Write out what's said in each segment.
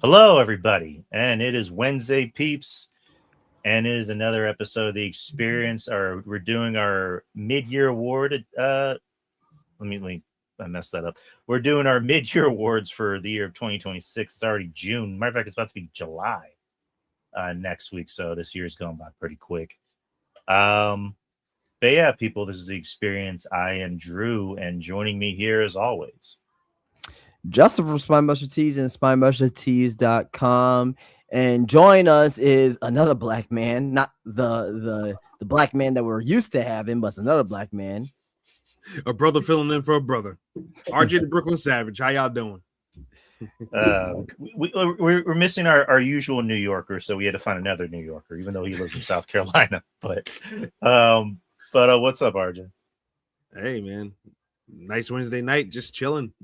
Hello, everybody, and it is Wednesday, peeps, and it is another episode of the Experience. We're doing our mid-year award. I messed that up. We're doing our mid-year awards for the year of 2026. It's already June. Matter of fact, it's about to be July next week, so this year's going by pretty quick. But yeah, people, this is the Experience. I am Drew, and joining me here, as always, Justin from Spinebuster Tees and spinebustertees.com. And join us is another black man, not the black man that we're used to having, but it's another black man. A brother filling in for a brother. RJ the Brooklyn Savage. How y'all doing? We're missing our usual New Yorker, so we had to find another New Yorker, even though he lives in South Carolina. But what's up, RJ? Hey, man. Nice Wednesday night, just chilling.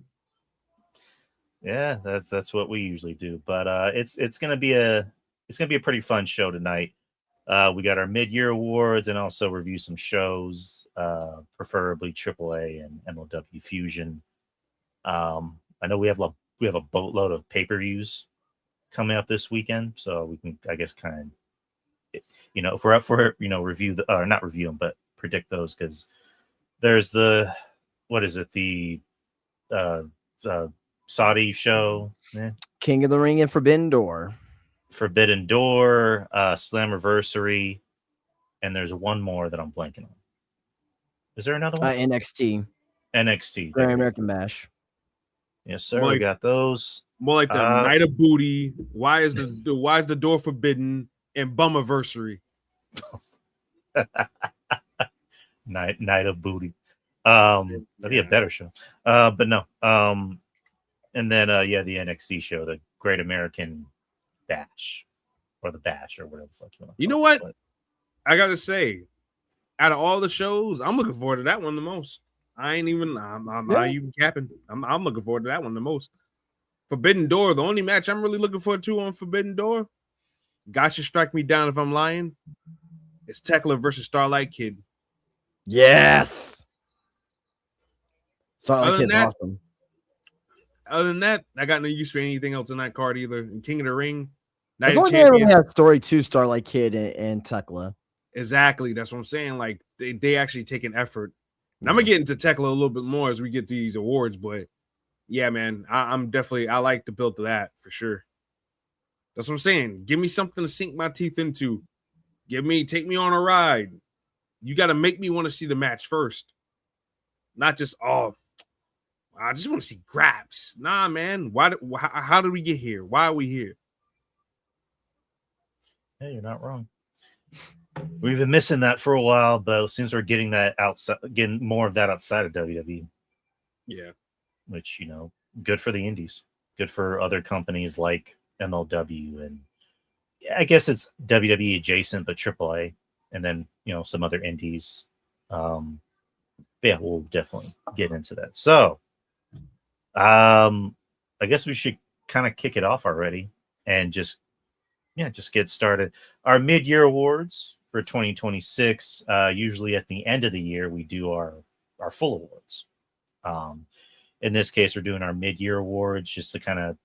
Yeah, that's what we usually do. But it's gonna be a pretty fun show tonight. We got our mid-year awards and also review some shows, preferably AAA and MLWFUSION. I know we have a boatload of pay-per-views coming up this weekend, so we can, I guess, kind of, if we're up for it, review not review them, but predict those, because there's the Saudi show, King of the Ring and Forbidden Door, Slammiversary, and there's one more that I'm blanking on. Is there another one? NXT, Grande American Bash. Yes, sir. We got those. More like the Night of Booty. Why is the door forbidden? And Bummiversary. Night of Booty. That'd be a better show. But no. And then the NXT show, the Great American Bash, or the Bash, or whatever the fuck you want. You know what? I gotta say, out of all the shows, I'm looking forward to that one the most. I'm not even capping. I'm looking forward to that one the most. Forbidden Door, the only match I'm really looking forward to on Forbidden Door, God should strike me down if I'm lying, it's TRIPLEAA versus Starlight Kid. Yes. Starlight Kid's awesome. Other than that, I got no use for anything else in that card either. And King of the Ring, Night of Champions. Have story to Starlight Kid and TRIPLEAA. Exactly. That's what I'm saying. Like, they actually take an effort. And I'm going to get into TRIPLEAA a little bit more as we get to these awards, but yeah, man, I like the build to that for sure. That's what I'm saying. Give me something to sink my teeth into. Take me on a ride. You got to make me want to see the match first. Not just, I just want to see grabs. Nah, man. How did we get here? Why are we here? Hey, you're not wrong. We've been missing that for a while, but it seems we're getting more of that outside of WWE. Yeah. Which, good for the indies. Good for other companies like MLW, and I guess it's WWE adjacent, but AAA, and then, some other indies. Yeah, we'll definitely get into that. So, I guess we should kind of kick it off already and just get started. Our mid-year awards for 2026. Usually at the end of the year, we do our full awards. In this case, we're doing our mid-year awards just to kind of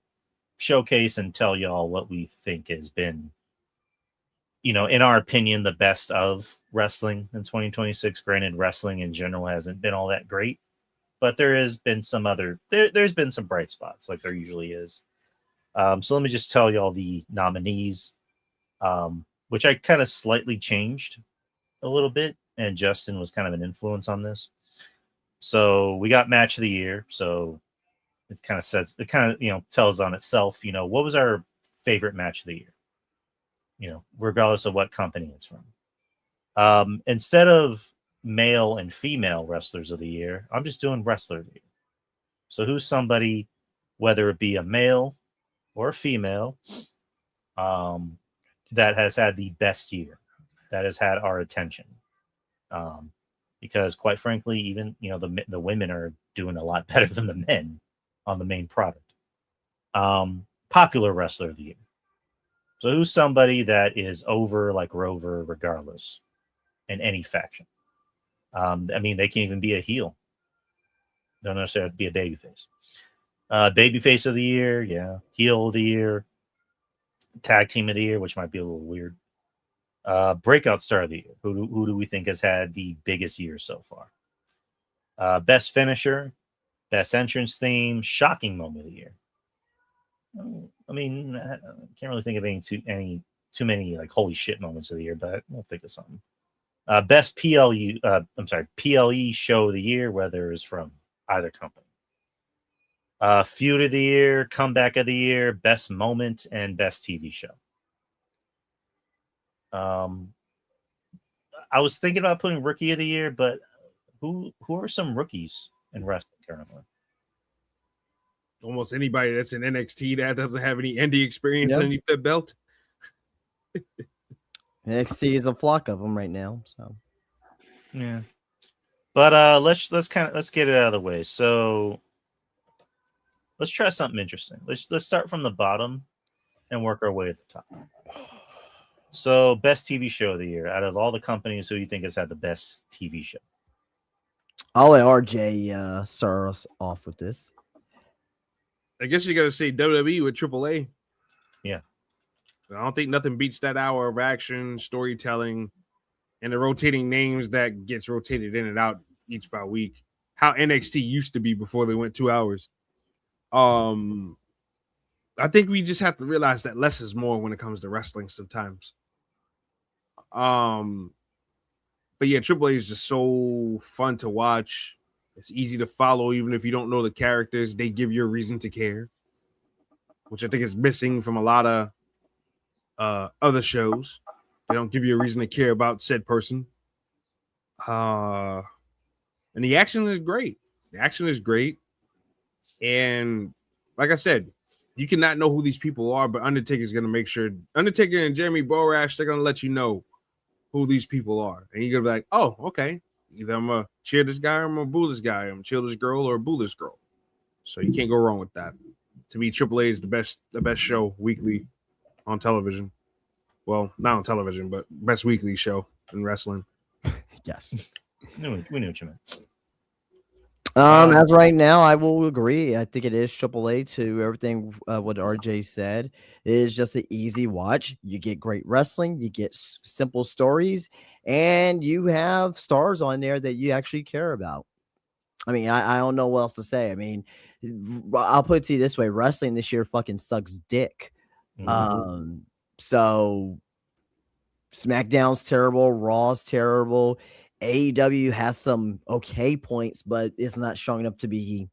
showcase and tell y'all what we think has been, in our opinion, the best of wrestling in 2026. Granted, wrestling in general hasn't been all that great, but there has been there's been some bright spots, like there usually is. So let me just tell y'all the nominees, which I kind of slightly changed a little bit, and Justin was kind of an influence on this. So we got match of the year. So it kind of tells on itself, what was our favorite match of the year, regardless of what company it's from. Instead of male and female wrestlers of the year, I'm just doing wrestler of the year. So who's somebody, whether it be a male or a female, that has had the best year, that has had our attention. Because quite frankly, even, the women are doing a lot better than the men on the main product. Popular wrestler of the year. So who's somebody that is over like Rover regardless in any faction? They can even be a heel. Don't necessarily have to be a babyface. Babyface of the year, yeah. Heel of the year. tag team of the year, which might be a little weird. Breakout star of the year. Who do we think has had the biggest year so far? Best finisher, best entrance theme, shocking moment of the year. I mean, I can't really think of any too many like holy shit moments of the year, but we'll think of something. Best PLE show of the year, whether it's from either company. Feud of the year, comeback of the year, best moment, and best TV show. I was thinking about putting rookie of the year, but who are some rookies in wrestling currently? Almost anybody that's in NXT that doesn't have any indie experience Yep. underneath their belt. NXT is a flock of them right now. So Yeah, but let's get it out of the way. So let's try something interesting. Let's start from the bottom and work our way at the top. So best TV show of the year out of all the companies, who you think has had the best TV show? I'll let RJ start us off with this. I guess you got to say WWE with AAA. Yeah. I don't think nothing beats that hour of action, storytelling, and the rotating names that gets rotated in and out each by week. How NXT used to be before they went 2 hours. I think we just have to realize that less is more when it comes to wrestling sometimes. But yeah, AAA is just so fun to watch. It's easy to follow, even if you don't know the characters. They give you a reason to care, which I think is missing from a lot of other shows. They don't give you a reason to care about said person. And the action is great. The action is great. And like I said, you cannot know who these people are, but Undertaker's going to make sure. Undertaker and Jeremy Borash, they're going to let you know who these people are. And you're going to be like, oh, okay. Either I'm going to cheer this guy or I'm going to boo this guy. I'm going to chill this girl or boo this girl. So you can't go wrong with that. To me, AAA is the best show weekly on television. Well, not on television, but best weekly show in wrestling. Yes. We knew what you meant. As right now, I will agree. I think it is AAA to everything what RJ said. It is just an easy watch. You get great wrestling, you get simple stories, and you have stars on there that you actually care about. I mean, I don't know what else to say. I mean, I'll put it to you this way: wrestling this year fucking sucks dick. Mm-hmm. So SmackDown's terrible, Raw's terrible. AEW has some okay points, but it's not showing up to be,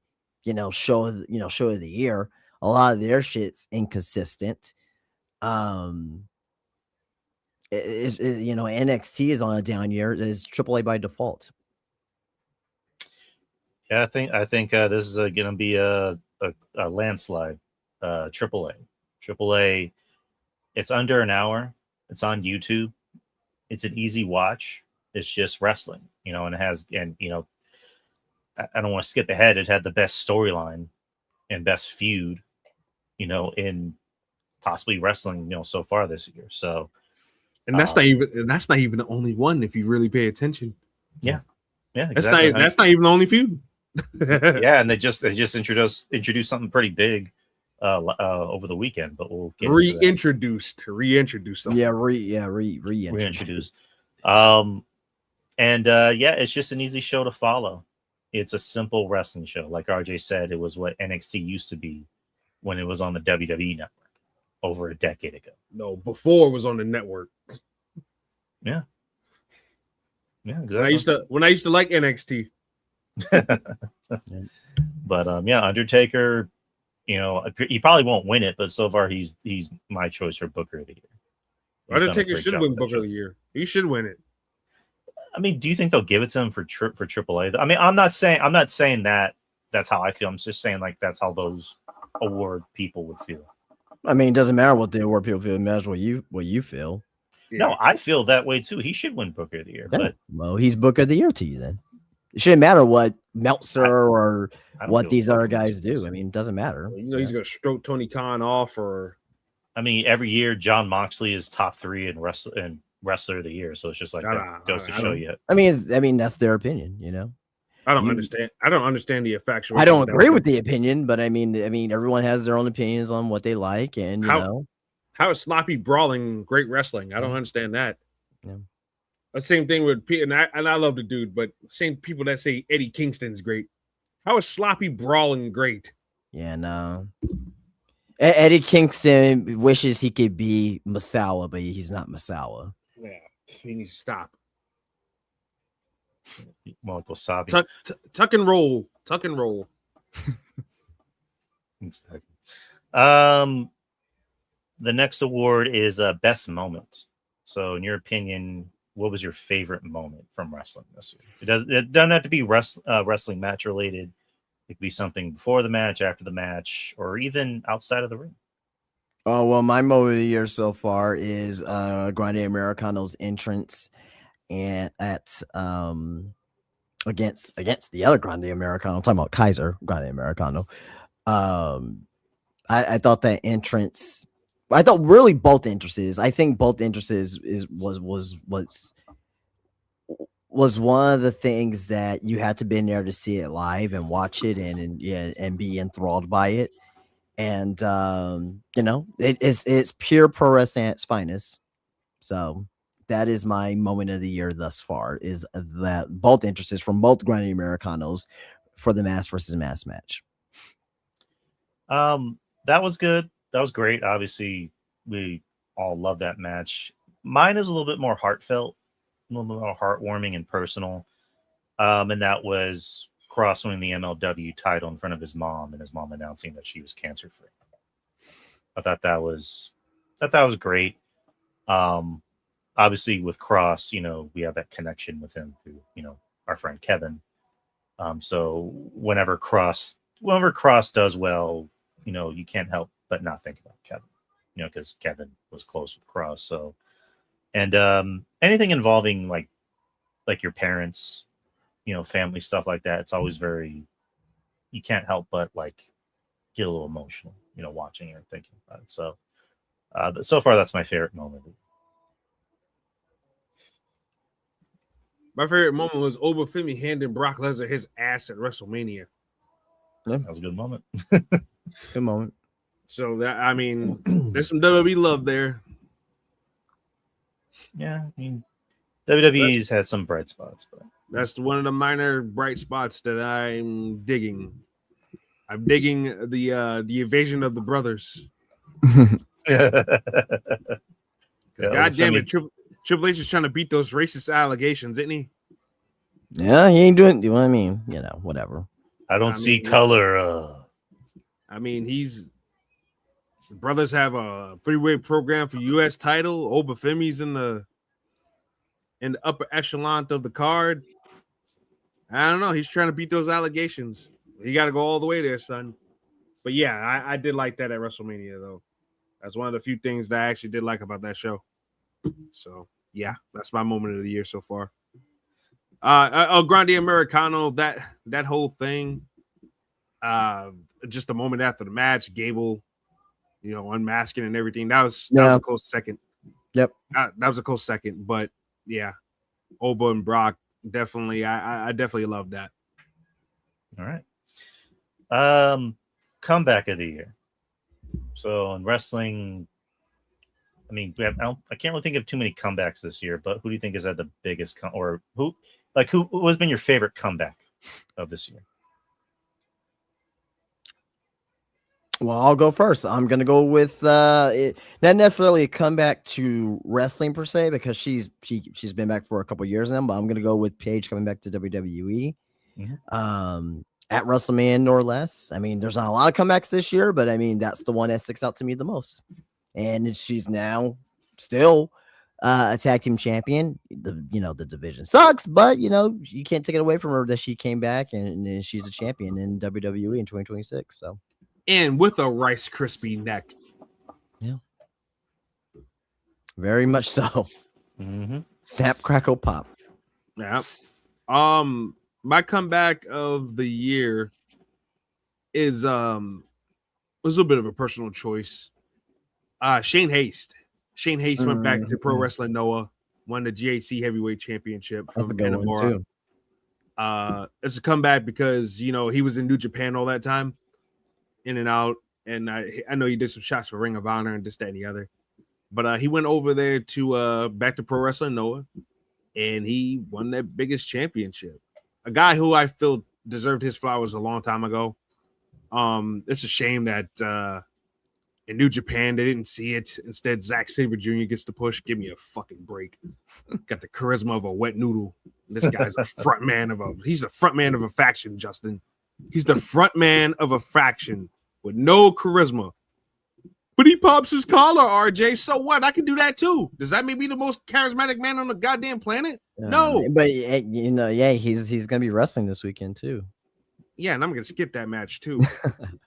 show of the year. A lot of their shit's inconsistent. NXT is on a down year. It's AAA by default. Yeah, I think this is going to be a landslide. AAA. It's under an hour. It's on YouTube. It's an easy watch. It's just wrestling, and it has, I don't want to skip ahead. It had the best storyline and best feud, in possibly wrestling, so far this year. So, and that's not even the only one if you really pay attention. Yeah, exactly. That's not even the only feud. Yeah, and they just introduced something pretty big over the weekend, but we'll get reintroduced them. Reintroduced. It's just an easy show to follow. It's a simple wrestling show. Like RJ said, it was what NXT used to be when it was on the WWE network over a decade ago. No, before it was on the network. Yeah, exactly. When I used to like NXT. But Undertaker, he probably won't win it, but so far he's my choice for Booker of the Year. Undertaker should win Booker of the Year. He should win it. I mean, do you think they'll give it to him for AAA? I mean, I'm not saying that that's how I feel. I'm just saying like that's how those award people would feel. I mean, it doesn't matter what the award people feel. It matters what you feel. Yeah. No, I feel that way too. He should win Booker of the Year. Yeah. But he's Booker of the Year to you then. It shouldn't matter what Meltzer or what these other guys do. I mean, it doesn't matter. He's going to stroke Tony Khan off, or I mean, every year John Moxley is top 3 in Wrestler of the Year, so it's just like that goes to show you. I mean, that's their opinion, I don't understand. I don't understand the factual. I don't agree with the opinion, but I mean, everyone has their own opinions on what they like, and How is sloppy brawling great wrestling? I don't understand that. Yeah. The same thing with Pete, and I love the dude, but same people that say Eddie Kingston's great. How is sloppy brawling great? Yeah, no. Eddie Kingston wishes he could be Masawa, but he's not Masawa. Yeah, he needs to stop. More like wasabi. Tuck and roll. Tuck and roll. Exactly. The next award is best moment. So, in your opinion, what was your favorite moment from wrestling this year? It doesn't have to be wrestling match related. It could be something before the match, after the match, or even outside of the ring. Oh, well, my moment of the year so far is Grande Americano's entrance and against the other Grande Americano. I'm talking about Kaiser Grande Americano. I thought that entrance. I thought really both entrances. I think both entrances was one of the things that you had to be in there to see it live and watch it and be enthralled by it. And it's pure pro wrestling at its finest. So that is my moment of the year thus far, is that both entrances from both Grande Americanos for the mass versus mass match. That was good. That was great. Obviously, we all love that match. Mine is a little bit more heartfelt, a little bit more heartwarming and personal. And that was Cross winning the MLW title in front of his mom, and his mom announcing that she was cancer free. I thought that was great. Obviously with Cross, we have that connection with him through, our friend Kevin. So whenever Cross does well, you can't help but not think about Kevin, because Kevin was close with Cross. So, and anything involving like your parents, family stuff like that, it's always you can't help but get a little emotional, watching it or thinking about it. So, so far that's my favorite moment. My favorite moment was Obafemi handing Brock Lesnar his ass at WrestleMania. Yeah, that was a good moment. Good moment. So that, there's some WWE love there. Yeah, WWE's had some bright spots, but that's one of the minor bright spots that I'm digging. I'm digging the invasion of the brothers. Yeah, God damn it, Triple H is trying to beat those racist allegations, isn't he? Yeah, he ain't doing. You know what I mean? Whatever. I don't see color. The brothers have a 3-way program for U.S. title. Obafemi's in the upper echelon of the card. I don't know. He's trying to beat those allegations. You got to go all the way there, son. But yeah, I did like that at WrestleMania, though. That's one of the few things that I actually did like about that show. So yeah, that's my moment of the year so far. Grande Americano, that whole thing. Just a moment after the match, Gable, unmasking and everything. That was a close second. Yep, that was a close second. But yeah, Oba and Brock, definitely. I definitely love that. All right. Comeback of the year. So in wrestling, I can't really think of too many comebacks this year, but who do you think has had the biggest who has been your favorite comeback of this year? Well, I'll go first. I'm gonna go with not necessarily a comeback to wrestling per se, because she's been back for a couple years now, but I'm gonna go with Paige coming back to WWE. Mm-hmm. At WrestleMania, no less. There's not a lot of comebacks this year, but that's the one that sticks out to me the most. And she's now still a tag team champion. The division sucks, but you can't take it away from her that she came back and she's a champion in WWE in 2026. So, and with a Rice Krispie neck. Yeah, very much so. Mm-hmm. Snap, crackle, pop. Yeah. My comeback of the year is was a little bit of a personal choice. Shane Haste. Shane Haste went back to Pro Wrestling Noah, won the GHC Heavyweight Championship from Enamora. It's a comeback because he was in New Japan all that time, in and out, and I know he did some shots for Ring of Honor and this, that, and the other. But he went over there to back to Pro Wrestling Noah, and he won that biggest championship. A guy who I feel deserved his flowers a long time ago. It's a shame that in New Japan they didn't see it. Instead, Zack Sabre Jr. gets the push. Give me a fucking break. Got the charisma of a wet noodle. This guy's he's the front man of a faction, Justin. He's the front man of a faction with no charisma. But he pops his collar, RJ. So what? I can do that too. Does that make me the most charismatic man on the goddamn planet? No. But he's gonna be wrestling this weekend too. Yeah, and I'm gonna skip that match too.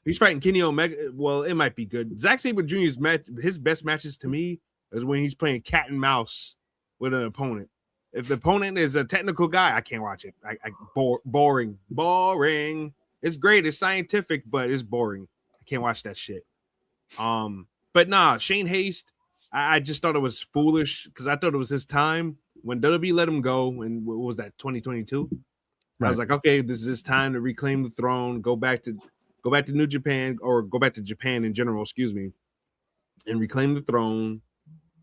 He's fighting Kenny Omega. Well, it might be good. Zack Sabre Jr.'s match, his best matches to me is when he's playing cat and mouse with an opponent. If the opponent is a technical guy, I can't watch it. Boring. It's great. It's scientific, but it's boring. I can't watch that shit. But nah, Shane Haste, I just thought it was foolish because I thought it was his time when WWE let him go. And what was that, 2022? Right. I was like, okay, this is his time to reclaim the throne, go back to New Japan, or go back to Japan in general, excuse me, and reclaim the throne,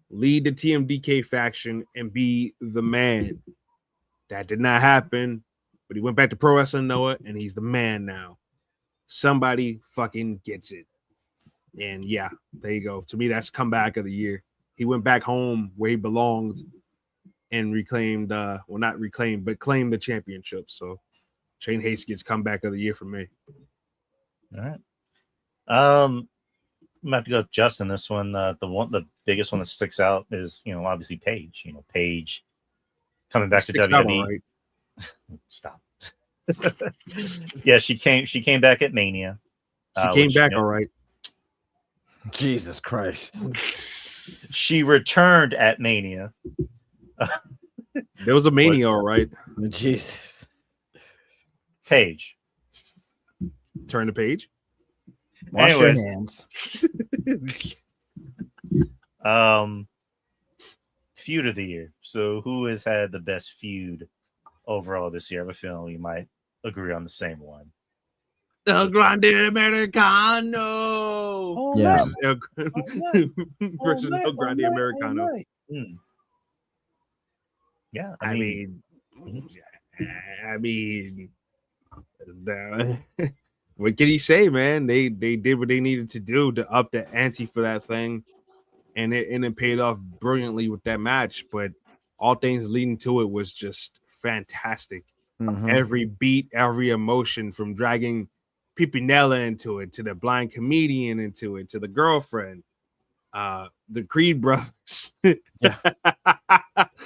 lead the TMDK faction, and be the man. That did not happen, but he went back to Pro Wrestling Noah, and he's the man now. Somebody fucking gets it. And yeah, there you go. To me, that's comeback of the year. He went back home where he belonged and reclaimed, not reclaimed, but claimed the championship. So Shane Haste gets comeback of the year for me. All right. I'm gonna have to go with Justin. This one, the biggest one that sticks out is, obviously Paige. Paige coming back to WWE. Right. Stop. Yeah, she came back at Mania. She came back all right. Jesus Christ. She returned at Mania. There was a Mania, all right. Jesus. Paige. Turn the page. Wash your hands. Feud of the year. So who has had the best feud overall this year? I have a feeling we might agree on the same one. El Grande Americano. Versus El Grande Americano. Yeah, I mean, what can you say, man? They did what they needed to do to up the ante for that thing, and it paid off brilliantly with that match. But all things leading to it was just fantastic. Mm-hmm. Every beat, every emotion, from dragging Pipinella into it, to the blind comedian into it, to the girlfriend, the Creed brothers.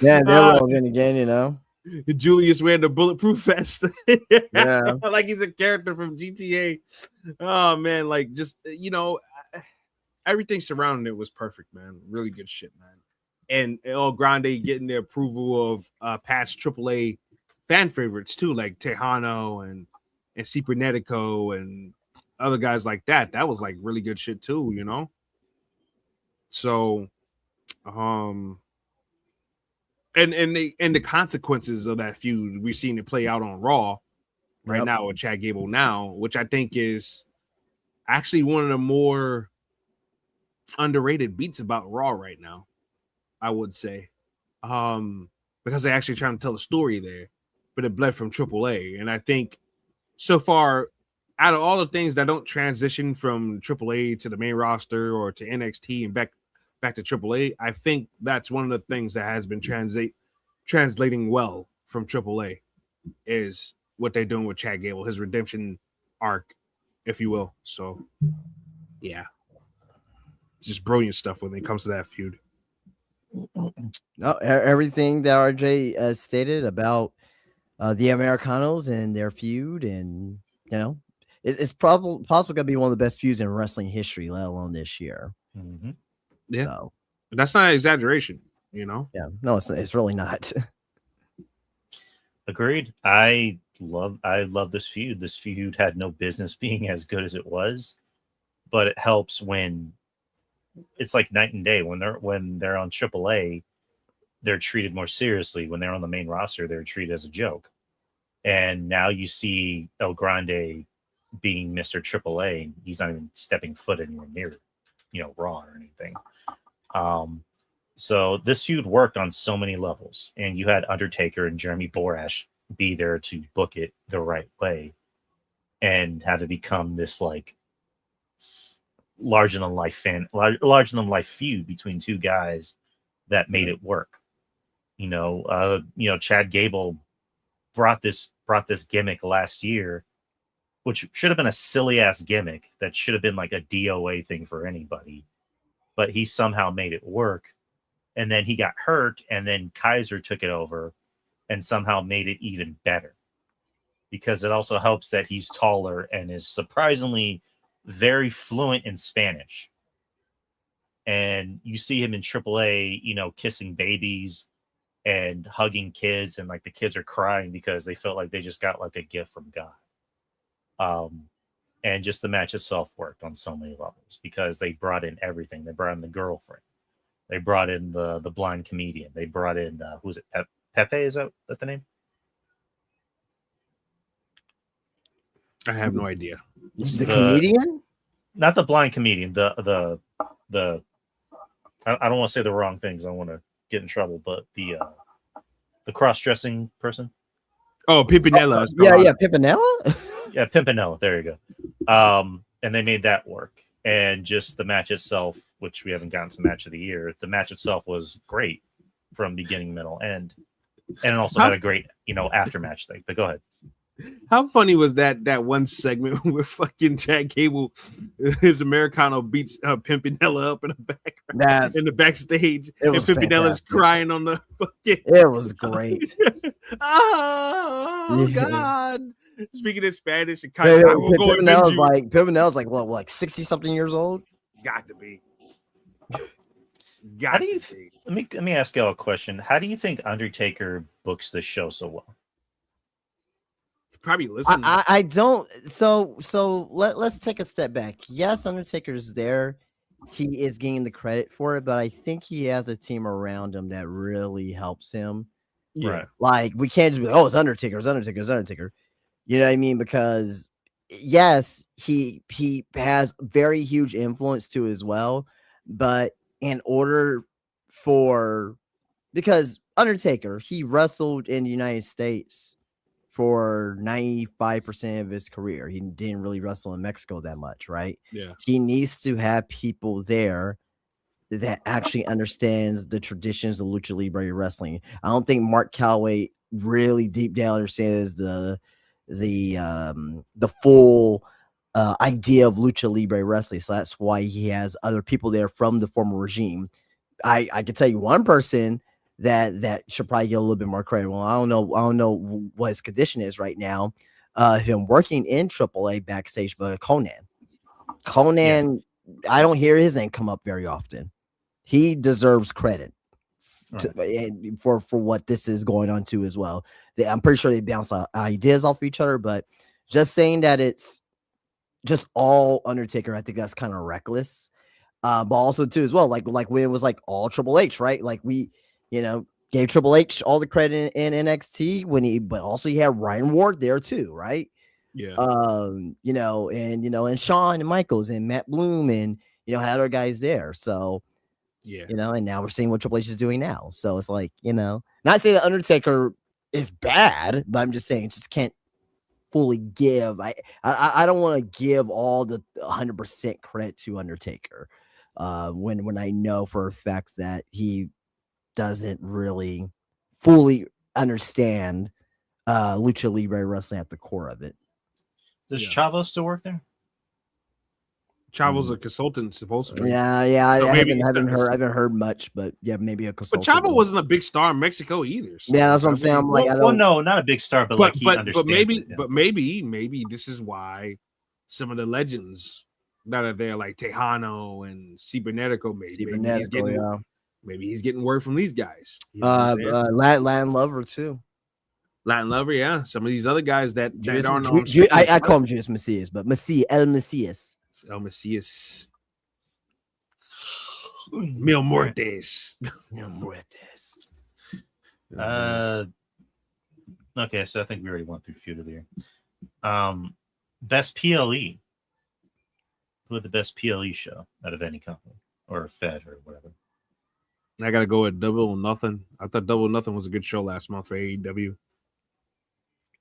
Yeah, they're relevant again, Julius wearing the bulletproof vest. Yeah, like he's a character from GTA. Oh man, like just everything surrounding it was perfect, man. Really good shit, man. And El Grande getting the approval of past AAA fan favorites too, like Tejano and Cibernetico and other guys like that. That was like really good shit too, So, and the consequences of that feud, we've seen it play out on Raw right now with Chad Gable now, which I think is actually one of the more underrated beats about Raw right now, I would say, because they're actually trying to tell a story there, but it bled from AAA. And I think so far, out of all the things that don't transition from AAA to the main roster or to NXT and back to AAA, I think that's one of the things that has been translating well from AAA is what they're doing with Chad Gable, his redemption arc, if you will. So, yeah, just brilliant stuff when it comes to that feud. No, everything that RJ stated about the Americanos and their feud, and it's probably possibly going to be one of the best feuds in wrestling history, let alone this year. Mm-hmm. Yeah, so that's not an exaggeration, Yeah, no, it's really not. Agreed. I love this feud. This feud had no business being as good as it was, but it helps when it's like night and day. When they're on AAA, they're treated more seriously. When they're on the main roster, they're treated as a joke. And now you see El Grande being Mr. AAA. He's not even stepping foot anywhere near, Raw or anything. So this feud worked on so many levels, and you had Undertaker and Jeremy Borash be there to book it the right way and have it become this like larger than life feud between two guys that made it work. Chad Gable brought this gimmick last year, which should have been a silly ass gimmick that should have been like a DOA thing for anybody, but he somehow made it work. And then he got hurt, and then Kaiser took it over and somehow made it even better, because it also helps that he's taller and is surprisingly very fluent in Spanish. And you see him in AAA, kissing babies and hugging kids, and like the kids are crying because they felt like they just got like a gift from God. And just the match itself worked on so many levels because they brought in everything. They brought in the girlfriend. They brought in the blind comedian. They brought in who was it? Pepe, is that the name? I have no idea. The comedian? Not the blind comedian. The I don't want to say the wrong things. I want to get in trouble, but the cross-dressing person. Oh, Pimpinella. Yeah, Pimpinella? Yeah, Pimpinella. There you go. And they made that work. And just the match itself, which we haven't gotten to match of the year, the match itself was great from beginning, middle, end. And it also had a great, after match thing. But go ahead. How funny was that one segment where fucking Chad Gable, his Americano beats Pimpinella up in the backstage, and Pimpinella's crying on the fucking. It was great. Oh God! Speaking in Spanish, and Pimpinella's like what, like 60-something years old? Got to be. Let me ask y'all a question. How do you think Undertaker books this show so well? Probably listen. I don't. So let's take a step back. Yes, Undertaker's there. He is getting the credit for it, but I think he has a team around him that really helps him. Yeah. Right. Like we can't just be, oh, it's Undertaker. You know what I mean? Because yes, he has very huge influence too as well. But in order because Undertaker, he wrestled in the United States for 95% of his career. He didn't really wrestle in Mexico that much, right? Yeah. He needs to have people there that actually understands the traditions of Lucha Libre wrestling. I don't think Mark Calloway really deep down understands the full idea of Lucha Libre wrestling. So that's why he has other people there from the former regime. I can tell you one person that should probably get a little bit more credit. Well, I don't know what his condition is right now. Him working in AAA backstage, but Conan, yeah. I don't hear his name come up very often. He deserves credit for what this is going on too as well. I'm pretty sure they bounce ideas off each other, but just saying that it's just all Undertaker, I think that's kind of reckless. But also too as well, like when it was like all Triple H, right? Like we, gave Triple H all the credit in NXT but also he had Ryan Ward there too, right? Yeah. And Shawn and Michaels and Matt Bloom and had other guys there. So yeah, and now we're seeing what Triple H is doing now. So it's like, not saying that Undertaker is bad, but I'm just saying just can't fully give. I don't want to give all the 100% credit to Undertaker when I know for a fact that he doesn't really fully understand Lucha Libre wrestling at the core of it. Does Chavo still work there? Chavo's a consultant, supposedly. Yeah. So I haven't heard much, but yeah, maybe a consultant. But Chavo wasn't a big star in Mexico either. So yeah, that's what I'm saying. I'm like, no, not a big star, but like he understands. But maybe this is why some of the legends that are there, like Tejano and Cibernetico, maybe he's getting word from these guys. Latin Lover too. Latin Lover, yeah. Some of these other guys that aren't on. I call him Judas Messias, but El Messias. El Messias. Mil Muertes. Okay, so I think we already went through feud of the year. Best PLE. Who had the best PLE show out of any company or Fed or whatever? I gotta go with Double or Nothing. I thought Double or Nothing was a good show last month for AEW.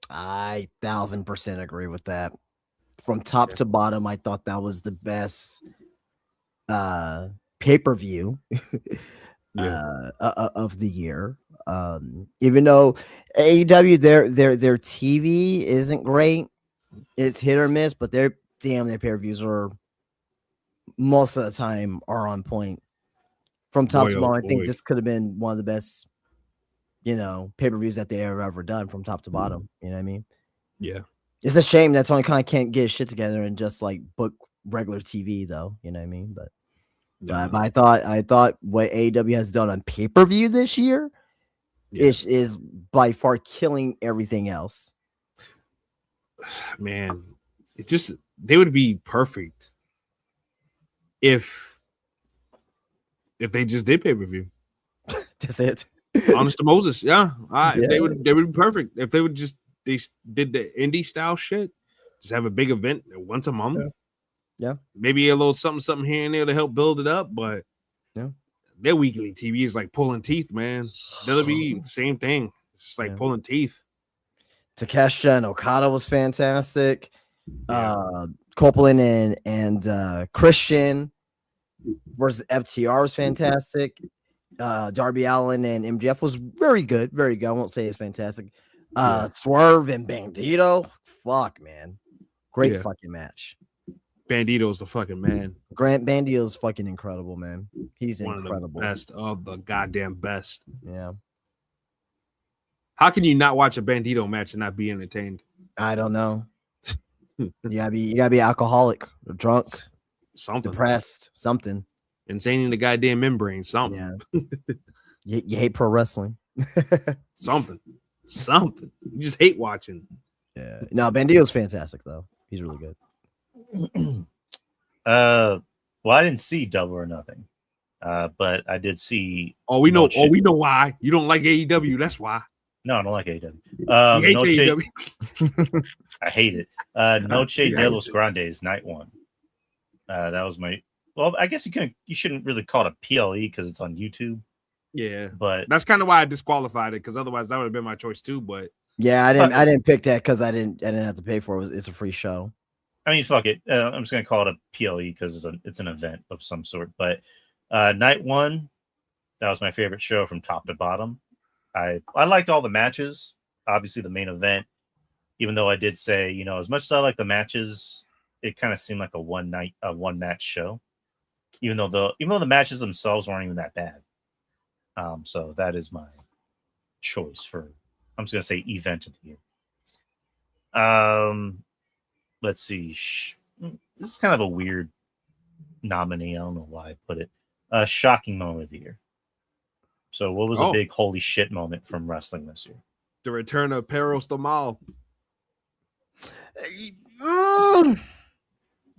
I 1000% agree with that. From top to bottom, I thought that was the best pay-per-view of the year. Even though AEW their TV isn't great, it's hit or miss, but their pay-per-views are most of the time are on point. From top to bottom, I think this could have been one of the best, pay-per-views that they ever done from top to bottom. You know what I mean? Yeah. It's a shame that Tony Khan can't get his shit together and just like book regular TV though. You know what I mean? But I thought what AEW has done on pay-per-view this year is by far killing everything else. Man, they would be perfect if they just did pay-per-view. That's it. Honest to Moses, they would be perfect if they would just they did the indie style shit. Just have a big event once a month. Yeah. Maybe a little something here and there to help build it up, but their weekly TV is like pulling teeth, man. WWE, same thing. It's like pulling teeth. Takeshita and Okada was fantastic. Copeland and Christian versus FTR was fantastic. Darby Allin and MJF was very good. Very good. I won't say it's fantastic. Swerve and Bandito. Fuck, man. Great fucking match. Bandito's the fucking man. Grant Bandito's fucking incredible, man. He's incredible. Of the best of the goddamn best. Yeah. How can you not watch a Bandito match and not be entertained? I don't know. You gotta be alcoholic or drunk, something, depressed, something. Insane in the goddamn membrane, something. Yeah. You hate pro wrestling. something. You just hate watching. Yeah. No, Bandito's fantastic though. He's really good. Well, I didn't see Double or Nothing. But I did see. We know why. You don't like AEW, that's why. No, I don't like AEW. You hate AEW. I hate it. Noche de los Grandes, night one. That was my. Well, I guess you shouldn't really call it a PLE because it's on YouTube. Yeah, but that's kind of why I disqualified it, because otherwise that would have been my choice too. But yeah, I didn't pick that because I didn't have to pay for it. It's a free show. I mean, fuck it. I'm just gonna call it a PLE because it's an event of some sort. But night one, that was my favorite show from top to bottom. I liked all the matches. Obviously, the main event. Even though I did say, as much as I like the matches, it kind of seemed like a one match show. Even though the matches themselves weren't even that bad. So that is my choice for. I'm just gonna say event of the year. Let's see. This is kind of a weird nominee. I don't know why I put it. Shocking moment of the year. So what was a big holy shit moment from wrestling this year? The return of Perros Domal.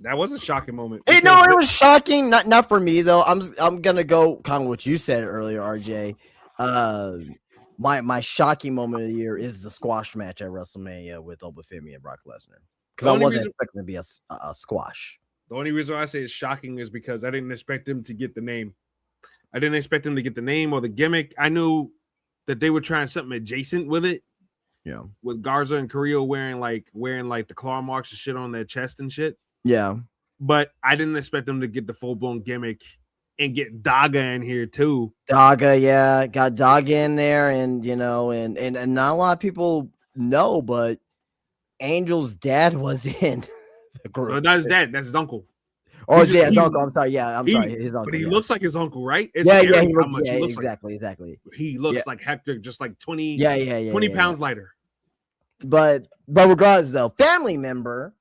That was a shocking moment. It was shocking. Not for me though. I'm gonna go kind of what you said earlier, RJ. My shocking moment of the year is the squash match at WrestleMania with Obafemi and Brock Lesnar, because I wasn't expecting to be a squash. The only reason I say it's shocking is because I didn't expect him to get the name. I didn't expect him to get the name or the gimmick. I knew that they were trying something adjacent with it. Yeah, with Garza and Carrillo wearing the claw marks and shit on their chest and shit. Yeah, but I didn't expect them to get the full blown gimmick and get Daga in here too. Daga, yeah, got Daga in there, and and not a lot of people know, but Angel's dad was in the group. No, not his dad. That's his uncle. Or his uncle. I'm sorry. Yeah, I'm sorry. His uncle. But he looks like his uncle, right? He looks exactly. He looks like Hector, just like 20. 20 pounds lighter. But regardless, though, family member.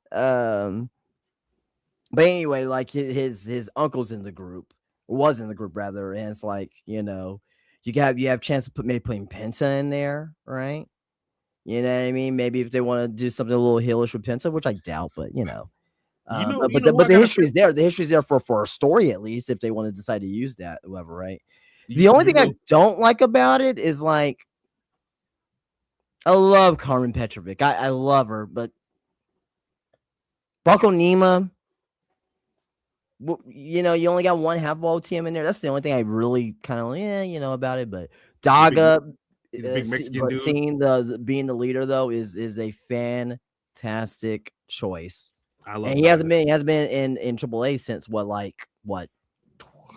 But anyway, like his uncle's in the group, was in the group rather, and it's like you have chance to putting Penta in there, right? You know what I mean? Maybe if they want to do something a little heelish with Penta, which I doubt, but but the history's there. The history's there for a story, at least, if they want to decide to use that, whoever, right? The only thing I don't like about it is like, I love Carmen Petrovic. I love her, but Bronco Nima you know, you only got one half of OTM in there. That's the only thing I really kind of about it. But Daga, he's a big Mexican dude. seeing being the leader though is a fantastic choice. I love. And he hasn't been in AAA since what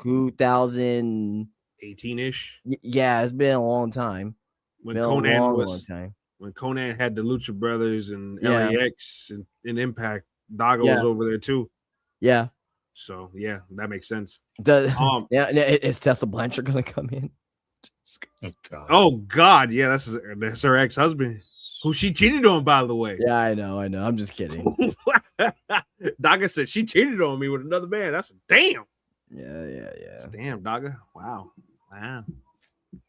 2018-ish. Yeah, it's been a long time. When Conan had the Lucha Brothers and LAX and Impact, Daga was over there too. Yeah. So yeah, that makes sense. Is Tessa Blanchard gonna come in? Oh God, yeah, that's her ex-husband, who she cheated on, by the way. Yeah, I know. I'm just kidding. Daga said she cheated on me with another man. That's damn. Yeah. Damn, Daga. Wow.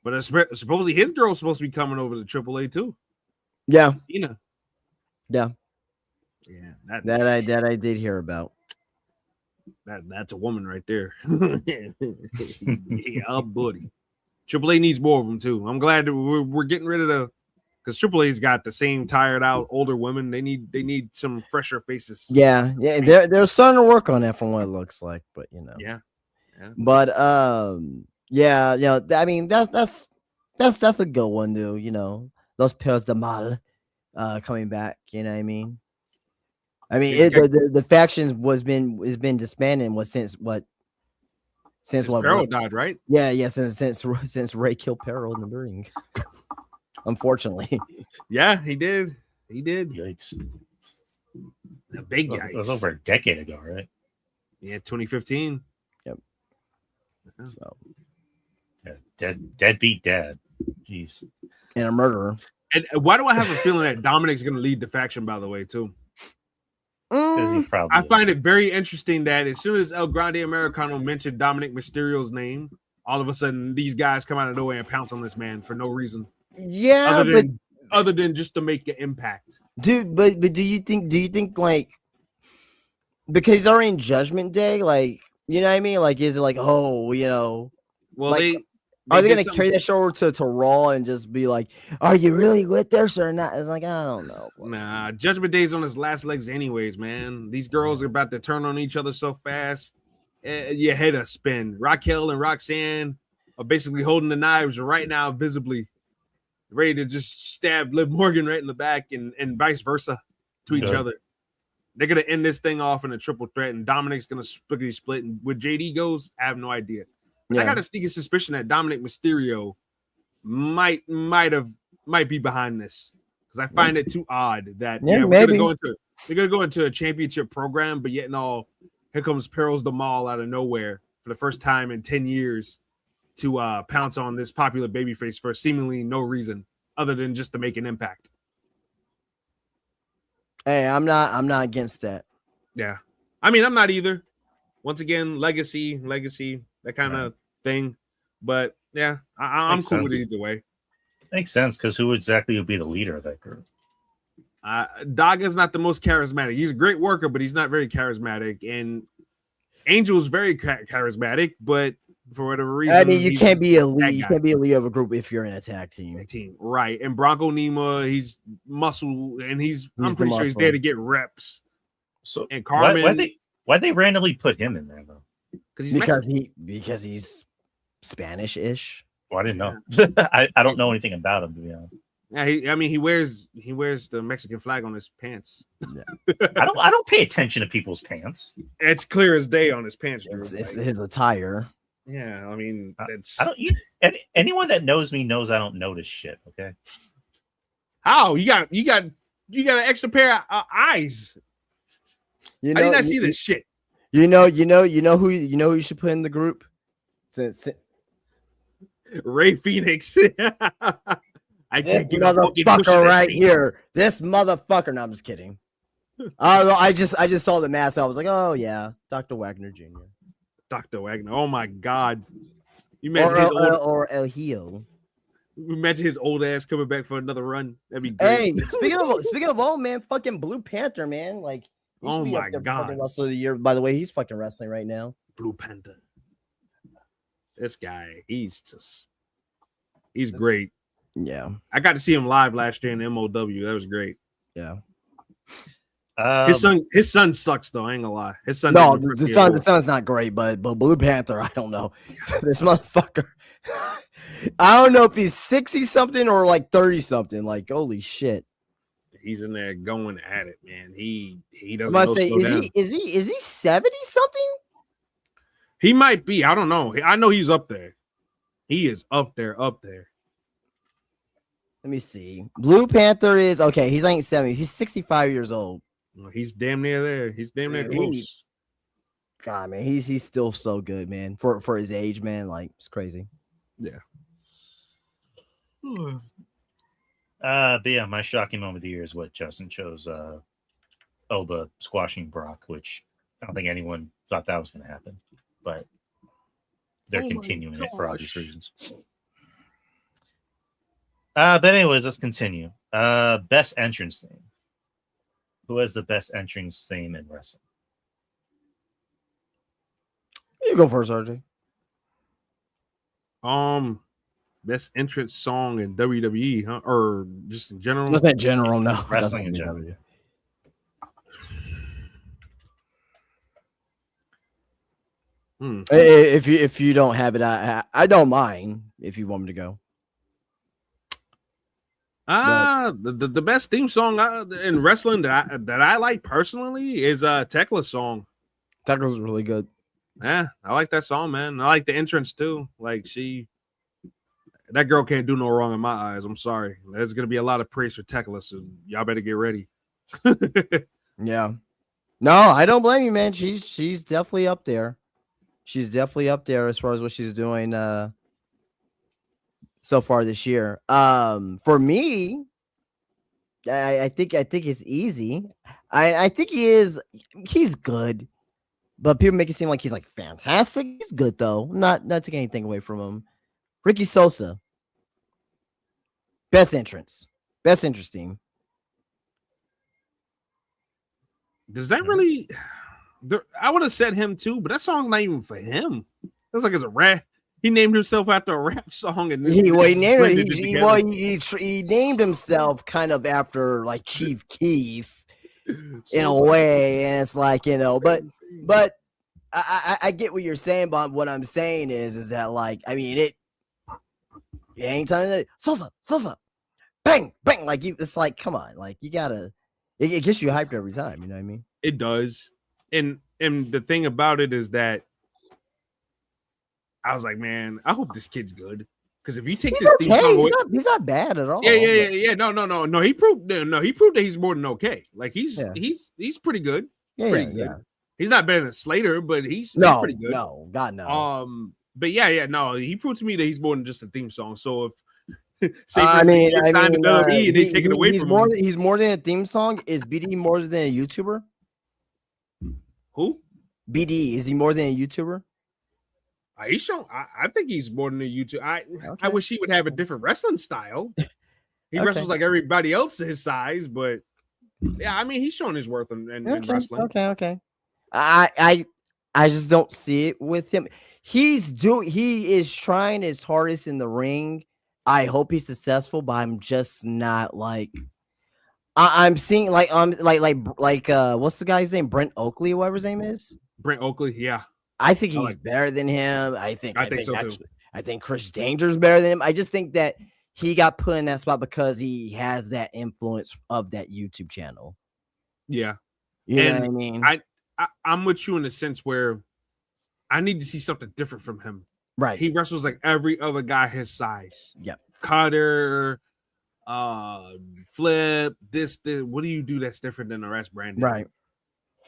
But supposedly his girl's supposed to be coming over to AAA too. Yeah. Cena. Yeah. Yeah. That I did hear about. That's a woman right there. Yeah, buddy. AAA needs more of them too. I'm glad that we're getting rid of because AAA's got the same tired out older women. They need some fresher faces. Yeah. They're starting to work on that from what it looks like, but Yeah. But yeah, I mean that's a good one, dude. Those Perros de Mal coming back. You know what I mean? The factions has been disbanding since Perro died, right? Yeah, since Ray killed Perro in the ring. Unfortunately. Yeah, he did. Yikes. A big yikes. It was over a decade ago, right? Yeah, 2015. Yep. So deadbeat dad. Jeez. And a murderer. And why do I have a feeling that Dominic's gonna lead the faction, by the way, too? I find it very interesting that as soon as El Grande Americano mentioned Dominic Mysterio's name, all of a sudden these guys come out of nowhere and pounce on this man for no reason. Yeah, other than just to make an impact, dude. But do you think like because he's already in Judgment Day, like you know what I mean? Like, is it like well, like, are they gonna carry that show over to Raw and just be like, are you really with this or not? It's like, I don't know. Nah, Judgment Day's on his last legs anyways, man. These girls are about to turn on each other so fast. Your head a spin. Raquel and Roxanne are basically holding the knives right now, visibly ready to just stab Liv Morgan right in the back and vice versa to each other. They're gonna end this thing off in a triple threat, and Dominic's gonna split. And where JD goes, I have no idea. I got a sneaky suspicion that Dominic Mysterio might be behind this because I find it too odd that we're gonna go into a championship program, but yet and all, here comes Perros de Mal out of nowhere for the first time in 10 years to pounce on this popular babyface for seemingly no reason other than just to make an impact. Hey, I'm not against that. Yeah, I mean I'm not either. Once again, legacy. That kind of thing, but yeah, I'm cool with it either way. Makes sense because who exactly would be the leader of that group? Daga's not the most charismatic. He's a great worker, but he's not very charismatic. And Angel's very charismatic, but for whatever reason, I mean, you can't be a lead. You can't be a lead of a group if you're in a tag team. Right? And Bronco Nima, he's muscle, and I'm pretty sure he's there to get reps. So and Carmen, why'd they randomly put him in there though? Because he's Spanish-ish. Well, I didn't know. I don't know anything about him, to be honest. Yeah, he wears the Mexican flag on his pants. Yeah. I don't pay attention to people's pants. It's clear as day on his pants, Drew. It's his attire. Yeah, I mean, anyone that knows me knows I don't notice shit. Okay. How you got an extra pair of eyes? I did not see this shit. You know who you should put in the group? Ray Phoenix. I can't get motherfucker right here. This motherfucker. No, I'm just kidding. I just saw the mask. I was like, oh yeah, Dr. Wagner Jr. Dr. Wagner. Oh my God. You imagine or El Hijo. Imagine his old ass coming back for another run. That'd be great. Hey, speaking of old man, fucking Blue Panther, man. Like, oh my God, wrestler of the year. By the way, he's fucking wrestling right now. Blue Panther. This guy, he's great. Yeah, I got to see him live last year in MLW. That was great. Yeah. His son sucks though. I ain't gonna lie. His son. No, didn't the son's not great, but Blue Panther, I don't know. This motherfucker. I don't know if he's 60 something or like 30 something. Like, holy shit. He's in there going at it, man. He doesn't I know. say, is he 70 something? He might be. I don't know. I know he's up there. He is up there. Let me see. Blue Panther is okay. He's ain't 70. He's 65 years old. He's damn near there. He's damn near close. God, man, he's still so good, man. For his age, man, like it's crazy. Yeah. But yeah, my shocking moment of the year is what Justin chose. Oba squashing Brock, which I don't think anyone thought that was going to happen, but they're continuing it for obvious reasons. But anyways, let's continue. Best entrance theme. Who has the best entrance theme in wrestling? You go first, RJ. Best entrance song in WWE, huh? Or just in general? Just in general, no. Wrestling in general. Yeah. If you don't have it, I don't mind if you want me to go. The best theme song in wrestling that I like personally is Tekla's song. Tekla's really good. Yeah, I like that song, man. I like the entrance too. Like that girl can't do no wrong in my eyes. I'm sorry. There's gonna be a lot of praise for Tekla, so y'all better get ready. Yeah. No, I don't blame you, man. She's definitely up there. She's definitely up there as far as what she's doing so far this year. For me, I think it's easy. I think he's good, but people make it seem like he's like fantastic. He's good though. Not taking anything away from him. Ricky Sosa. Best entrance team. Does that really? I would have said him too, but that song's not even for him. That's like it's a rap. He named himself after a rap song, and he named himself kind of after like Chief Keef in a way, and it's like but I get what you're saying, but what I'm saying is that like I mean it ain't time to Sosa, bang, like it's like come on, like you gotta it gets you hyped every time, you know what I mean? It does. And the thing about it is that I was like, man, I hope this kid's good. Because if you take this theme song away, he's not bad at all. Yeah. No. He proved that he's more than okay. Like he's pretty good. He's pretty good. He's not better than Slater, but he's pretty good. No, God no. But no, he proved to me that he's more than just a theme song. So if he's more than a theme song. Is BD more than a YouTuber? Who? BD, is he more than a YouTuber? He's shown. I think he's more than a YouTuber. I wish he would have a different wrestling style. He wrestles like everybody else his size, but yeah, I mean he's showing his worth in wrestling. Okay. I just don't see it with him. He is trying his hardest in the ring. I hope he's successful, but I'm just not like. I'm seeing like what's the guy's name? Brent Oakley, whatever his name is. Brent Oakley, yeah. I think he's better than him. I think so too. I think Chris Danger's better than him. I just think that he got put in that spot because he has that influence of that YouTube channel. Yeah. You know what I mean? I'm with you in the sense where I need to see something different from him. Right. He wrestles like every other guy his size. Yep. Cutter, flip, this. What do you do that's different than the rest, Brandon? Right.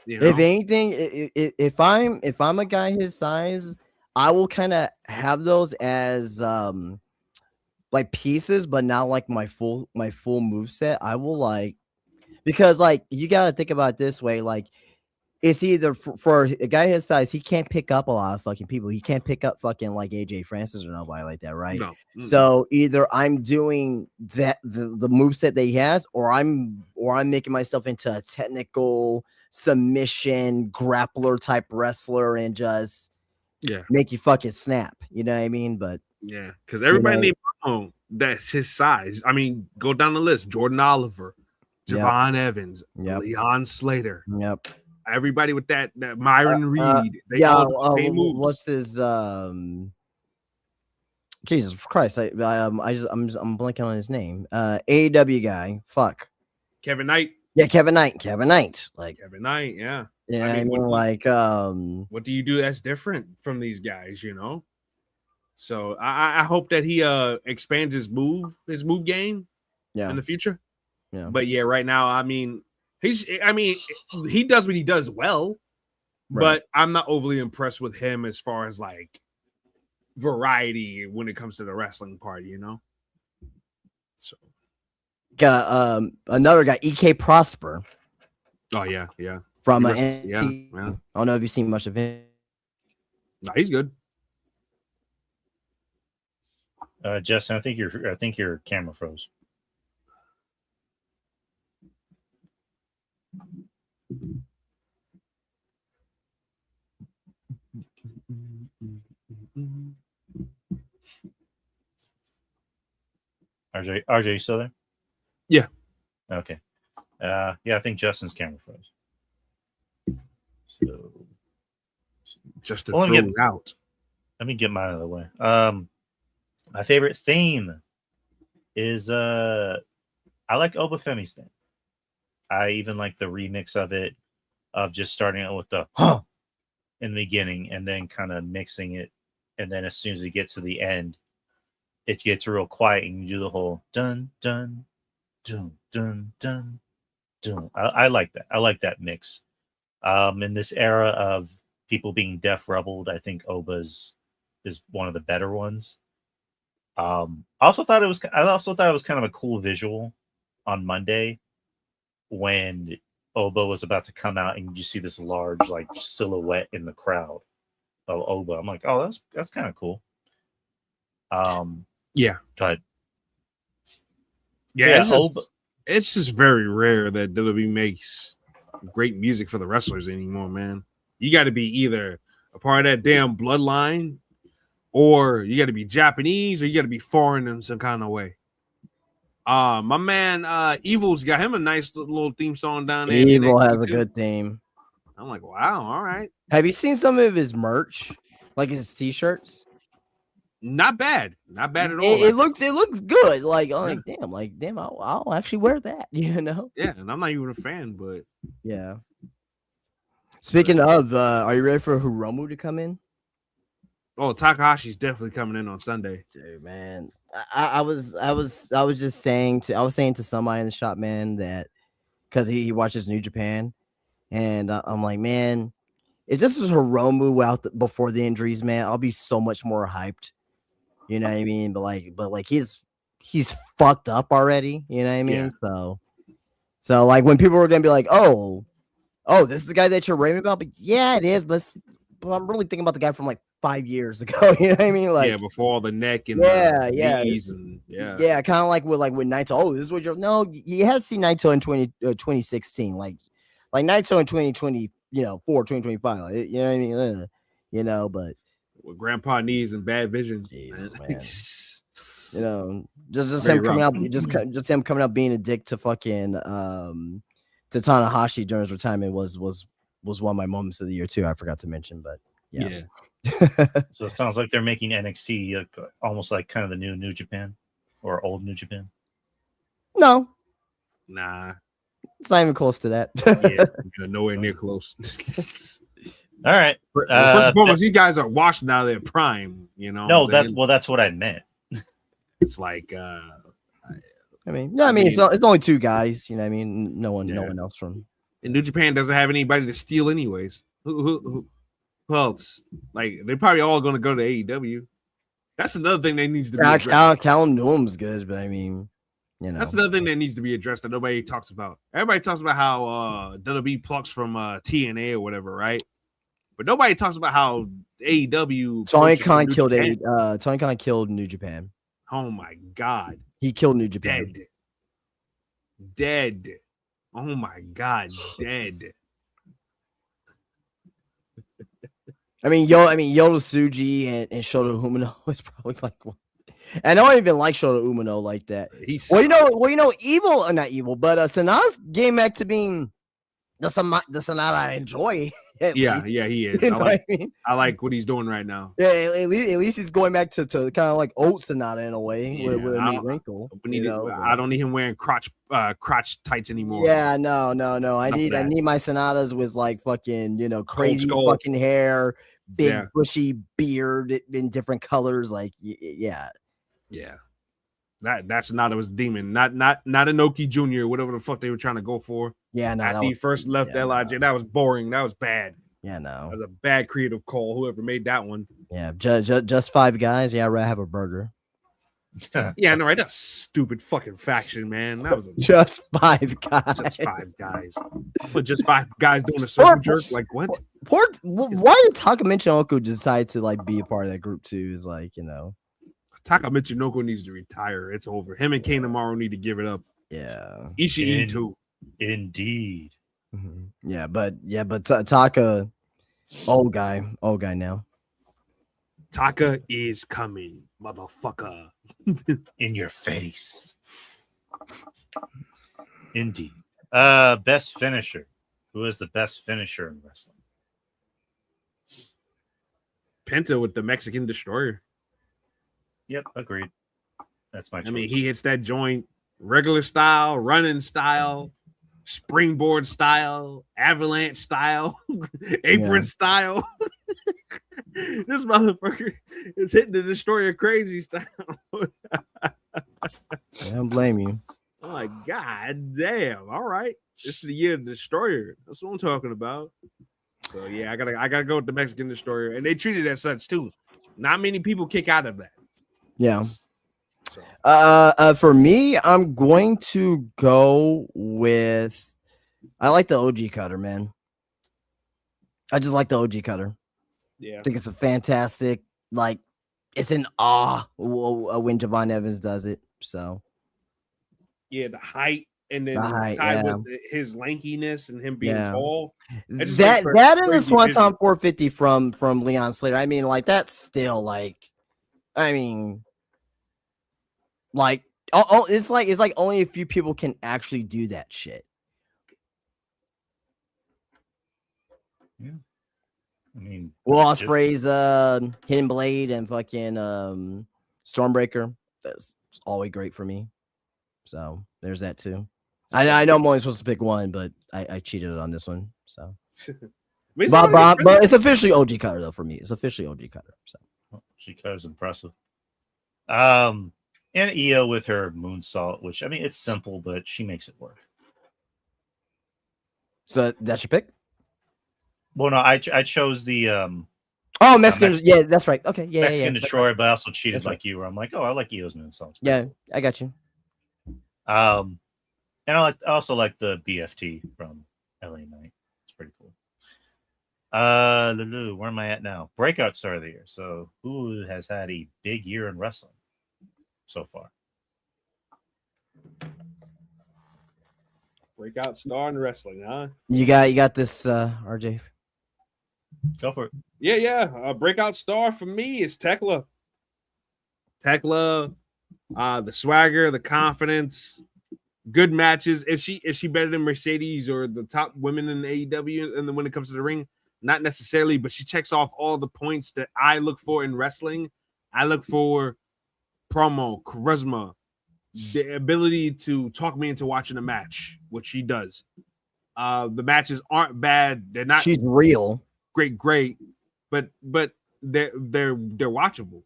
You know? If anything, if I'm a guy his size, I will kind of have those as like pieces, but not like my full moveset. I will like because like you gotta think about it this way, like it's either for a guy his size, he can't pick up a lot of fucking people. He can't pick up fucking like AJ Francis or nobody like that, right? No. So either I'm doing that the moveset that he has, or I'm making myself into a technical submission grappler type wrestler and just make you fucking snap. You know what I mean? But yeah, because everybody needs that's his size. I mean, go down the list. Jordan Oliver, Yep. Javon Evans, Yep. Leon Slater. Yep. Everybody with that Myron Reed. They Yeah. all do the same moves. What's his Jesus Christ! I'm blanking on his name. AEW guy. Fuck. Kevin Knight. Yeah, Kevin Knight. Kevin Knight. Like Kevin Knight. Yeah. Yeah, I mean, what do you do that's different from these guys? You know. So I hope that he expands his move game in the future. Yeah. But yeah, right now, I mean, he does what he does well, Right. but I'm not overly impressed with him as far as like variety when it comes to the wrestling part, you know. So got another guy, EK Prosper. Oh yeah. From yeah. I don't know if you've seen much of him. No, he's good. Justin, I think your camera froze. RJ, you still there? Yeah. Okay. Yeah, I think Justin's camera froze. So Just Well, to throw it out. let me get mine out of the way. My favorite theme is I like Obafemi's theme. I even like the remix of it, of just starting out with the huh in the beginning and then kind of mixing it, and then as soon as we get to the end, it gets real quiet and you do the whole dun dun dun dun dun dun. I like that. I like that mix. In this era of people being deaf rebelled, I think Oba's is one of the better ones. I also thought it was kind of a cool visual on Monday when Oba was about to come out and you see this large like silhouette in the crowd of Oba. I'm like, oh, that's kind of cool. Yeah. But Yeah, Oba, it's just very rare that WWE makes great music for the wrestlers anymore, man. You got to be either a part of that damn bloodline, or you got to be Japanese, or you got to be foreign in some kind of way. My man Evil's got him a nice little theme song down there. Evil has a good theme. I'm like, wow, all right. Have you seen some of his merch, like his t-shirts? Not bad at all. It looks good. Like, I'm like, damn, I'll actually wear that. You know? Yeah, and I'm not even a fan, but yeah. Speaking of, are you ready for Hiromu to come in? Oh, Takahashi's definitely coming in on Sunday. Dude, man. I was saying to somebody in the shop, man, that because he watches New Japan, and I'm like, man, if this was Hiromu before the injuries, man, I'll be so much more hyped. You know what I mean? But he's fucked up already. You know what I mean? Yeah. So like when people were gonna be like, oh, this is the guy that you're raving about, but yeah, it is, but I'm really thinking about the guy from like 5 years ago. You know what I mean? Like, yeah, before all the neck and knees and kind of like with Naito. Oh, this is what you're. No, you had to see Naito in 2016, like Naito in 2020, 2025. Like, you know what I mean? But with grandpa knees and bad vision. Jesus, man. Just him coming out, just him coming out being a dick to fucking to Tanahashi during his retirement was one of my moments of the year too. I forgot to mention, but yeah. So it sounds like they're making NXT almost like kind of the New Japan or old New Japan. No, nah, it's not even close to that. Yeah, nowhere near close. All right. First and foremost, these guys are washed out of their prime. No, that's what I meant. It's like, it's only two guys. You know what I mean? No one else from. And New Japan doesn't have anybody to steal, anyways. Who else? Like, they're probably all going to go to AEW. That's another thing that needs to be addressed. Callum Newham's good, but I mean, that's another thing that needs to be addressed that nobody talks about. Everybody talks about how WWE plucks from TNA or whatever, right? But nobody talks about how AEW. Tony Khan killed New Japan. Oh my God. He killed New Japan. Dead. Oh my God, dead. Yota Tsuji and Shota Umino is probably like And I don't even like Shota Umino like that. Well, you know, evil, not evil, but Sanada's getting back to being the Sanada I enjoy. Yeah, he is. I like what he's doing right now. Yeah, at least he's going back to kind of like old Sanada in a way with a new wrinkle. I don't need him wearing crotch tights anymore. Yeah, no. I need my Sonatas with like fucking, you know, crazy fucking hair, big bushy beard in different colors. Like, yeah. That Sonata was demon, not Inoki Jr., whatever the fuck they were trying to go for. Yeah, no. After he first left LIJ, that was boring. That was bad. Yeah, no. That was a bad creative call. Whoever made that one. Yeah, just 5 guys. Yeah, I'd rather have a burger. Yeah, no, right. That's stupid fucking faction, man. That was just 5 guys. Just 5 guys. But just 5 guys doing a circle jerk. Like what? Why did Taka Michinoku decide to like be a part of that group too? Is like, you know, Taka Michinoku needs to retire. It's over. Him and Kane tomorrow need to give it up. Yeah, Ishii too. Indeed. Mm-hmm. Yeah, but Taka, old guy now. Taka is coming, motherfucker. In your face. Indeed. Best finisher. Who is the best finisher in wrestling? Penta with the Mexican Destroyer. Yep, agreed. That's my choice. I mean, he hits that joint regular style, running style, springboard style, avalanche style, apron style. This motherfucker is hitting the Destroyer crazy style. I don't blame you. I'm like, God damn. All right. It's the year of the Destroyer. That's what I'm talking about. So yeah, I gotta go with the Mexican Destroyer. And they treat it as such too. Not many people kick out of that. Yeah. So. For me, I'm going to go with I like the OG cutter, man. I just like the OG cutter. Yeah. I think it's a fantastic, like, it's an awe when Javon Evans does it. So, yeah, the height and then with his lankiness and him being tall. That and the Swanton 450 from Leon Slater. I mean, like, that's still like, I mean, like, it's like only a few people can actually do that shit. Yeah. I mean, Will Ospreay's Hidden Blade and fucking Stormbreaker. That's always great for me. So there's that too. I know I'm only supposed to pick one, but I cheated on this one. So, but it's officially OG cutter though for me. It's officially OG cutter. So she cutter's impressive. And Io with her moonsault, which I mean it's simple, but she makes it work. So that's your pick. Well, no, I chose the Mexican. Yeah, that's right. Okay, yeah, Mexican Destroyer, but I also cheated like you, where I'm like, oh, I like Io's moonsault. Yeah, I got you. And I also like the BFT from LA Knight. It's pretty cool. Where am I at now? Breakout star of the year. So who has had a big year in wrestling so far? Breakout star in wrestling, huh? You got this, RJ. Go for it. Yeah. Breakout star for me is Tekla. Tekla, the swagger, the confidence, good matches. Is she better than Mercedes or the top women in AEW? And then when it comes to the ring, not necessarily, but she checks off all the points that I look for in wrestling. I look for promo, charisma, the ability to talk me into watching a match, which she does. The matches aren't bad. They're not. She's real. Great, but they're watchable,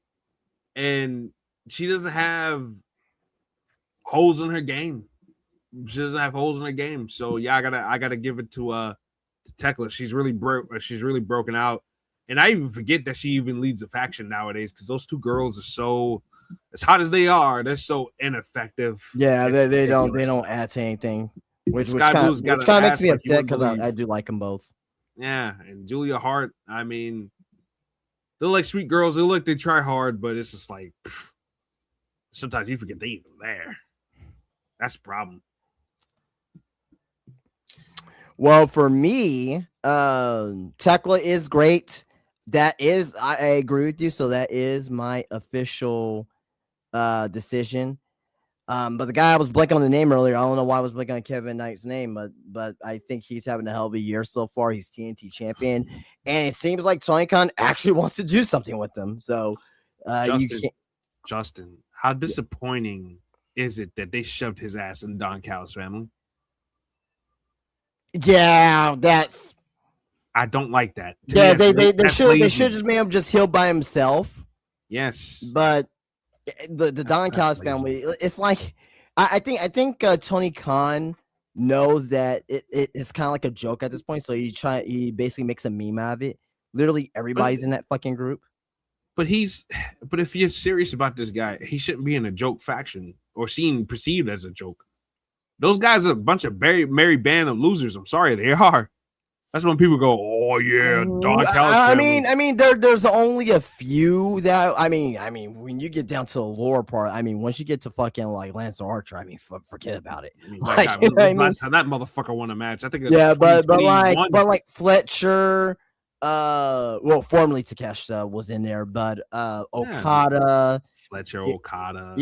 and she doesn't have holes in her game. She doesn't have holes in her game. So yeah, I gotta give it to Tekla. She's really broken out, and I even forget that she even leads a faction nowadays because those two girls are so, as hot as they are, they're so ineffective. Yeah, they don't add to anything, which kind of makes me upset because I do like them both. Yeah, and Julia Hart, I mean, they're like sweet girls. They look like they try hard, but it's just like sometimes you forget they even there. That's the problem. Well, for me, Tekla is great. That is, I agree with you. So that is my official decision. But the guy I was blanking on the name earlier. I don't know why I was blanking on Kevin Knight's name, but I think he's having a hell of a year so far. He's TNT champion, and it seems like Tony Khan actually wants to do something with them. So, Justin, how disappointing is it that they shoved his ass in Don Callis' family? Yeah, I don't like that. Yeah, they should just made him just heal by himself. Yes, but the Don Callis family, it's like I think Tony Khan knows that it's kind of like a joke at this point. So he basically makes a meme out of it. Literally everybody's in that fucking group. But if you're serious about this guy, he shouldn't be in a joke faction or perceived as a joke. Those guys are a bunch of merry band of losers. I'm sorry, they are. That's when people go, "Oh yeah, Don Callis." I mean, there's only a few that I mean, when you get down to the lower part, I mean, once you get to fucking like Lance Archer, I mean, forget about it. Last time that motherfucker won a match, I think. But like Fletcher, formerly Takeshita was in there, but Okada, Fletcher, Okada,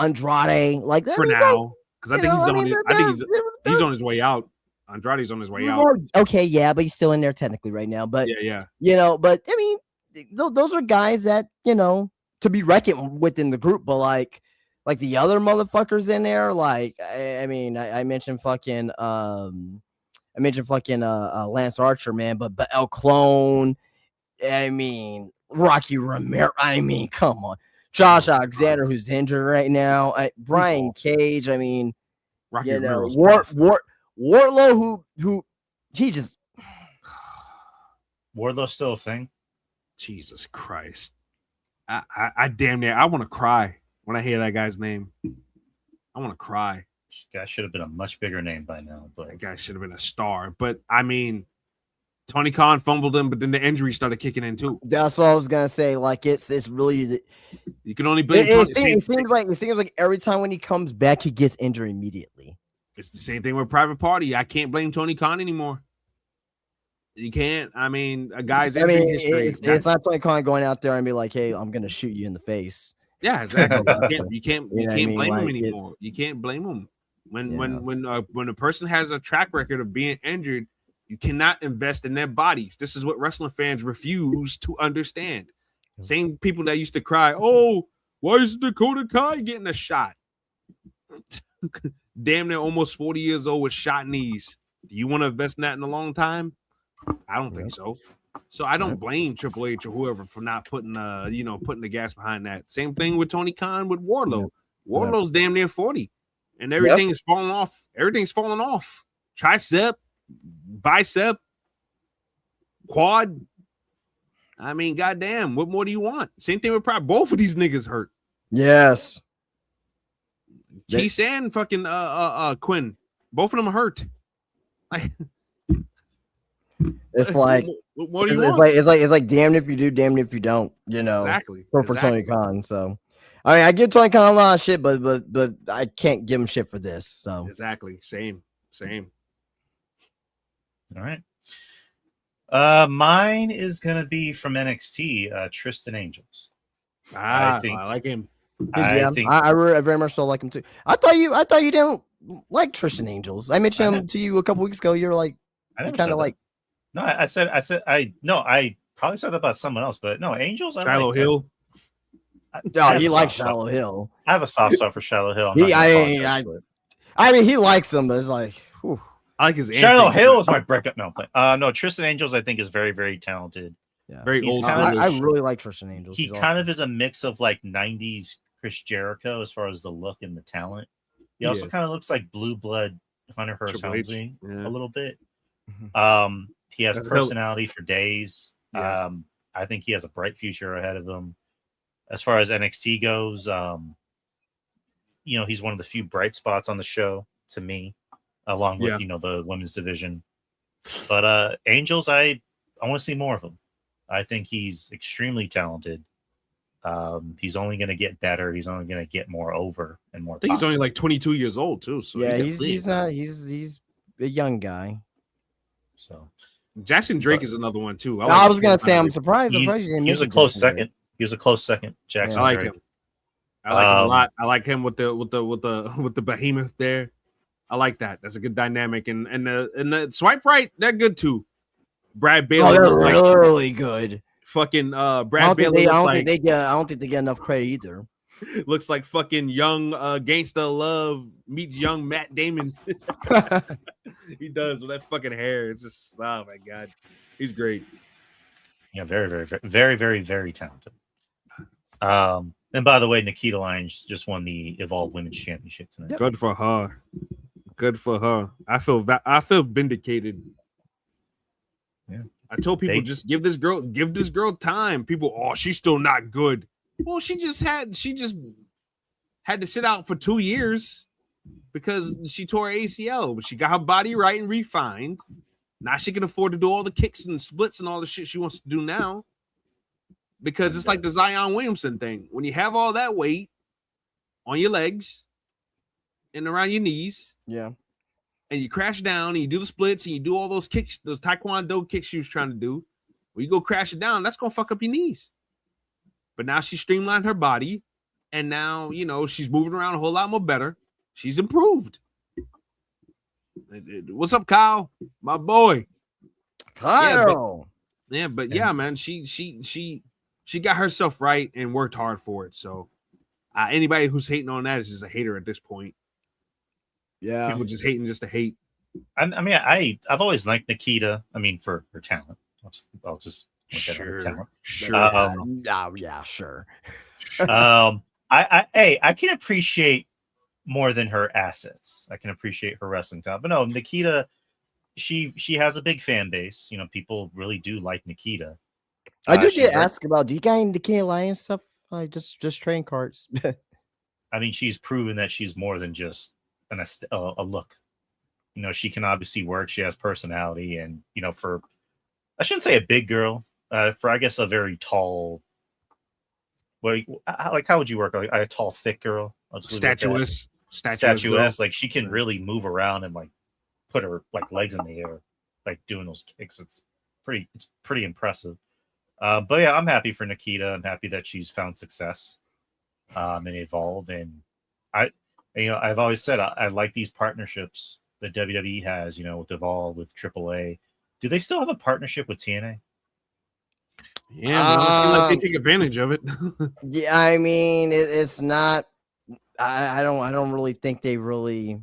Andrade, like for now, because I think he's on his way out. Andrade's on his way out. Okay, yeah, but he's still in there technically right now. But yeah. But I mean, those are guys that to be reckoned within the group. But like the other motherfuckers in there, like I mentioned fucking Lance Archer, man, but El Clone, I mean Rocky Romero, I mean, come on, Josh Alexander, who's injured right now, Brian Cage, I mean, Rocky Romero's Wardlow, who he just Wardlow's still a thing. Jesus Christ, I damn near I want to cry when I hear that guy's name. I want to cry. Guy should have been a much bigger name by now, but that guy should have been a star. But I mean, Tony Khan fumbled him, but then the injury started kicking in too. That's what I was gonna say. Like it's really you can only blame. It seems like every time when he comes back, he gets injured immediately. It's the same thing with Private Party. I can't blame Tony Khan anymore. You can't. I mean, a guy's injury history. It's not Tony Khan going out there and be like, "Hey, I'm gonna shoot you in the face." Yeah, exactly. You can't blame him anymore. You can't blame him. When a person has a track record of being injured, you cannot invest in their bodies. This is what wrestling fans refuse to understand. Same people that used to cry, "Oh, why is Dakota Kai getting a shot?" Damn, they're almost 40 years old with shot knees. Do you want to invest in that in a long time? I don't think so. So I don't blame Triple H or whoever for not putting the gas behind that. Same thing with Tony Khan with Wardlow. Wardlow's damn near 40, and everything is falling off. Everything's falling off. Tricep, bicep, quad. I mean, goddamn, what more do you want? Same thing with probably both of these niggas hurt. Yes. Keith and fucking Quinn, both of them hurt. Like, it's like what do you want? It's like damned if you do, damned if you don't. Exactly. For Tony Khan. So, I mean, I give Tony Khan a lot of shit, but I can't give him shit for this. So exactly, same. All right. Mine is gonna be from NXT, Tristan Angels. I like him. I very much so like him too. I thought you didn't like Tristan Angels. I mentioned him to you a couple weeks ago. You're like, I kind of like. No, I probably said that about someone else, but no, Angels. Shiloh Hill. He likes Shiloh Hill. I have a soft spot for Shiloh Hill. I mean, he likes him, but it's like, whew. I like his Shiloh Hill is my breakup. No, Tristan Angels I think is very, very talented. Yeah. Very old. I really like Tristan Angels. He kind of is a mix of like 90s Chris Jericho as far as the look and the talent. He also kind of looks like Blue Blood Hunter Hearst Helmsley a little bit. He has personality for days. I think he has a bright future ahead of him. As far as NXT goes, he's one of the few bright spots on the show to me, along with the women's division. But Angels, I want to see more of him. I think he's extremely talented. He's only going to get better. He's only going to get more over and more. I think he's only like 22 years old too. So he's a young guy. So Jackson Drake is another one too. I was going to say I'm surprised. He was a close second. He was a close second. Jackson I like Drake. him. I like him a lot. I like him with the behemoth there. I like that. That's a good dynamic. And the swipe right, they're good too. Brad Bailey, they're really good. Fucking Brad Bailey. I don't think they get enough credit either. Looks like fucking young Gangsta Love meets young Matt Damon. He does with that fucking hair. It's just, oh my god, he's great. Yeah, very, very, very, very, very, very talented. And by the way, Nikita Lyons just won the Evolve Women's Championship tonight. Good for her. Good for her. I feel vindicated. Yeah. I told people just give this girl time. People, oh, she's still not good. Well, she just had to sit out for 2 years because she tore her ACL, but she got her body right and refined. Now she can afford to do all the kicks and splits and all the shit she wants to do now. Because it's like the Zion Williamson thing. When you have all that weight on your legs and around your knees, yeah, and you crash down and you do the splits and you do all those kicks, those Taekwondo kicks she was trying to do, when you go crash it down, that's gonna fuck up your knees. But now she streamlined her body, and now she's moving around a whole lot more better. She's improved. What's up, Kyle? My boy, Kyle. Yeah, man, she got herself right and worked hard for it. So anybody who's hating on that is just a hater at this point. Yeah, people just hating just to hate. I've always liked Nikita. I mean, for her talent. I'll just look at her talent. Sure. Yeah, sure. I can appreciate more than her assets. I can appreciate her wrestling talent. But no, Nikita, she has a big fan base. People really do like Nikita. I do get asked about, do you got any Nikita Lyons stuff? Like just train cards. I mean, she's proven that she's more than just a look. She can obviously work. She has personality, and for, I shouldn't say a big girl, for I guess a very tall. How would you work? Like a tall, thick girl, statuesque. Like she can really move around and like put her like legs in the air, like doing those kicks. It's pretty impressive. But yeah, I'm happy for Nikita. I'm happy that she's found success and Evolve. And I've always said I like these partnerships that WWE has, with Evolve, with AAA. Do they still have a partnership with TNA? Yeah, it seems like they take advantage of it. Yeah, I mean, it's not. I don't really think they really.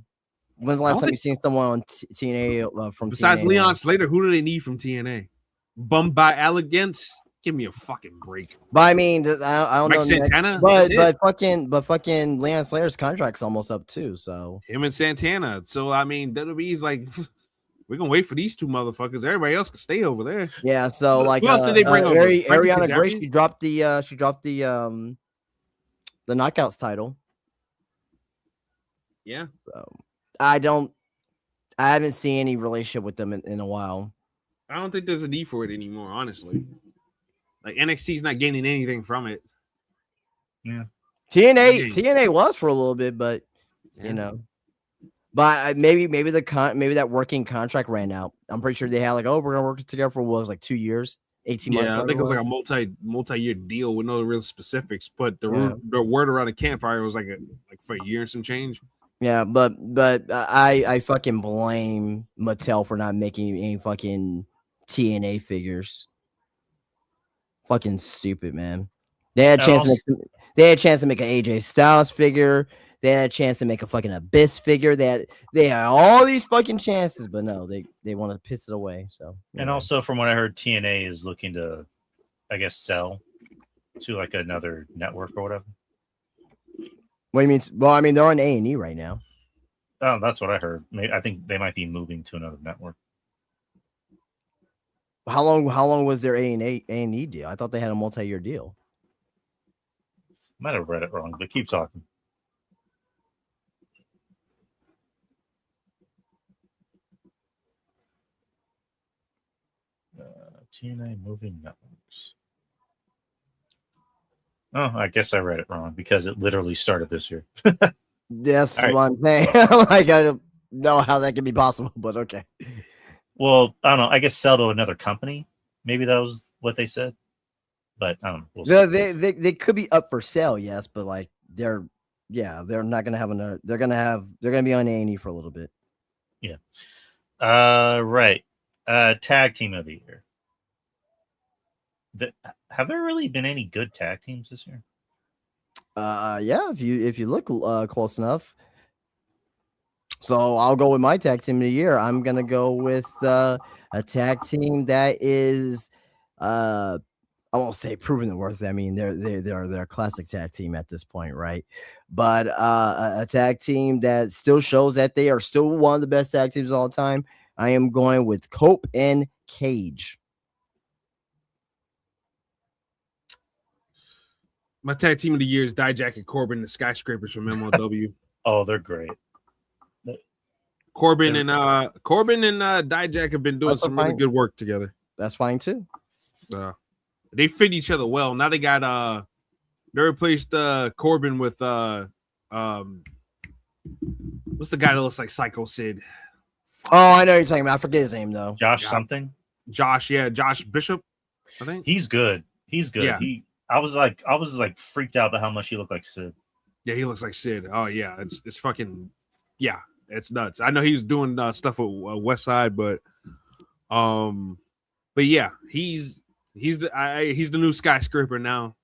When's the last time you seen someone on TNA from besides TNA? Leon Slater? Who do they need from TNA? Bummed by Elegance? Give me a fucking break. But I mean, I don't Mike know. Santana, but fucking Leon Slater's contract's almost up too. So him and Santana. So I mean, WWE's like, we're gonna wait for these two motherfuckers. Everybody else can stay over there. Yeah. So like, who else did they bring over? Ariana Grace. She dropped the Knockouts title. Yeah. So I haven't seen any relationship with them in a while. I don't think there's a need for it anymore, honestly. Like NXT's not gaining anything from it. Yeah. TNA was for a little bit, but but maybe that working contract ran out. I'm pretty sure they had like, we're gonna work together for what was like 2 years, 18 months. Yeah, I think it was like a multi-year deal with no real specifics, but the word around the campfire was like for a year and some change. Yeah, but I fucking blame Mattel for not making any fucking TNA figures. Fucking stupid, man. They had a chance to make an AJ Styles figure. They had a chance to make a fucking Abyss figure. They had all these fucking chances, but no, they want to piss it away. So and also from what I heard, TNA is looking to, I guess, sell to like another network or whatever. What do you mean? Well, I mean they're on A&E right now. Oh, that's what I heard. I think they might be moving to another network. How long was their A&E deal? I thought they had a multi-year deal. Might have read it wrong, but keep talking. TNA moving networks. Oh, I guess I read it wrong because it literally started this year. That's what I'm saying. Like, I don't know how that can be possible, but okay. Well, I don't know. I guess sell to another company. Maybe that was what they said. But I don't know. They could be up for sale, yes, but like they're not gonna have another. They're gonna be on A&E for a little bit. Yeah. Right. Tag team of the year. Have there really been any good tag teams this year? Yeah, if you look close enough. So I'll go with my tag team of the year. I'm gonna go with a tag team that is I won't say proven the worth. I mean, they're a classic tag team at this point, right? But a tag team that still shows that they are still one of the best tag teams of all time. I am going with Cope and Cage. My tag team of the year is Dijak and Corbin, the Skyscrapers from MLW. Oh, they're great. Corbin and Dijak have been doing That's some really good work together. That's fine too. They fit each other well. Now they got they replaced Corbin with what's the guy that looks like Psycho Sid? Oh, I know what you're talking about. I forget his name though. Josh something. Josh Bishop. I think he's good. Yeah. I was like freaked out by how much he looked like Sid. Yeah, he looks like Sid. Oh yeah, it's fucking yeah, it's nuts. I know he was doing stuff with West Side, but yeah, he's the new Skyscraper now.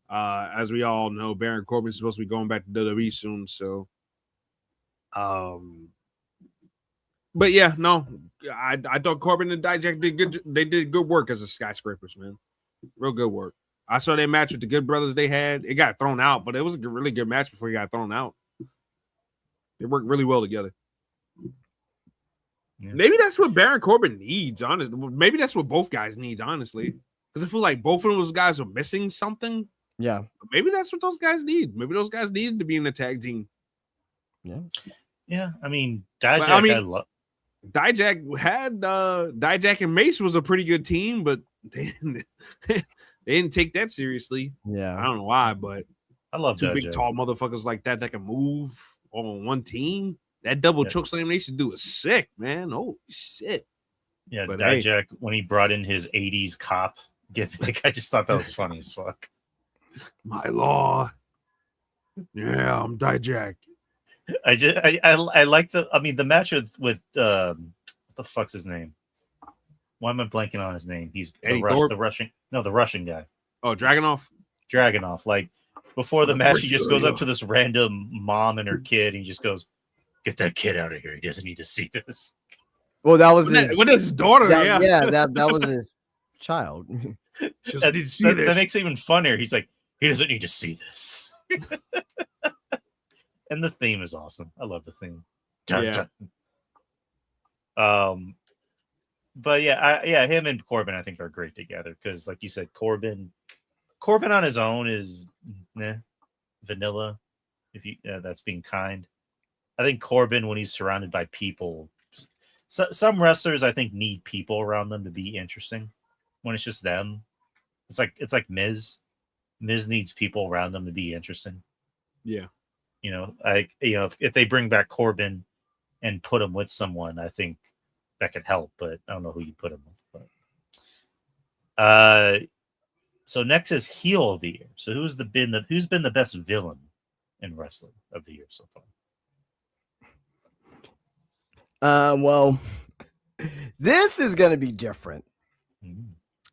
As we all know, Baron Corbin's supposed to be going back to WWE soon, so but yeah, no, I thought Corbin and Dijak did good. They did good work as the Skyscrapers, man. Real good work. I saw their match with the Good Brothers they had. It got thrown out, but it was a really good match before he got thrown out. They worked really well together. Yeah. Maybe that's what Baron Corbin needs, honestly. Maybe that's what both guys need, honestly. Because I feel like both of those guys are missing something. Yeah. Maybe that's what those guys need. Maybe those guys needed to be in the tag team. Yeah. Yeah. I mean, Dijak, Dijak and Mace was a pretty good team, but they didn't take that seriously. Yeah. I don't know why, but I love two Dijak. big tall motherfuckers like that can move on one team. That double choke slam they should do is sick, man. Oh shit. Yeah, but Dijak, when he brought in his 80s cop gimmick, I just thought that was funny as fuck. My law. Yeah, I'm Dijak. I like the match with what the fuck's his name? Why am I blanking on his name? He's the Russian guy. Oh, Dragunov. Like before the match, he just goes up to this random mom and her kid, and he just goes, "Get that kid out of here. He doesn't need to see this." Well, that was his daughter. That was his child. That makes it even funnier. He's like, he doesn't need to see this. And the theme is awesome. I love the theme. Dun. But yeah, him and Corbin I think are great together because, like you said, Corbin on his own is vanilla. If you that's being kind. I think Corbin, when he's surrounded by people, some wrestlers I think need people around them to be interesting. When it's just them, it's like Miz. Miz needs people around them to be interesting. Yeah, if they bring back Corbin and put him with someone, I think that could help. But I don't know who you put him with. But so next is heel of the year. So who's been the best villain in wrestling of the year so far? Well, this is gonna be different.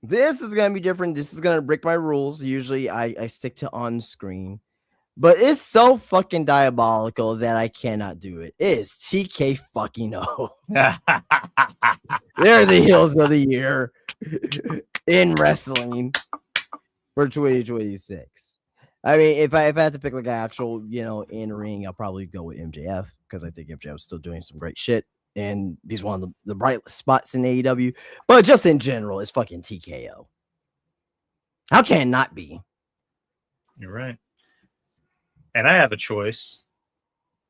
This is gonna be different. This is gonna break my rules. Usually, I stick to on screen, but it's so fucking diabolical that I cannot do it. It is TK fucking O. They're the heels of the year in wrestling for 2026. I mean, if I had to pick like an actual, in ring, I'll probably go with MJF because I think MJF is still doing some great shit. And he's one of the bright spots in AEW. But just in general, it's fucking TKO. How can it not be? You're right. And I have a choice.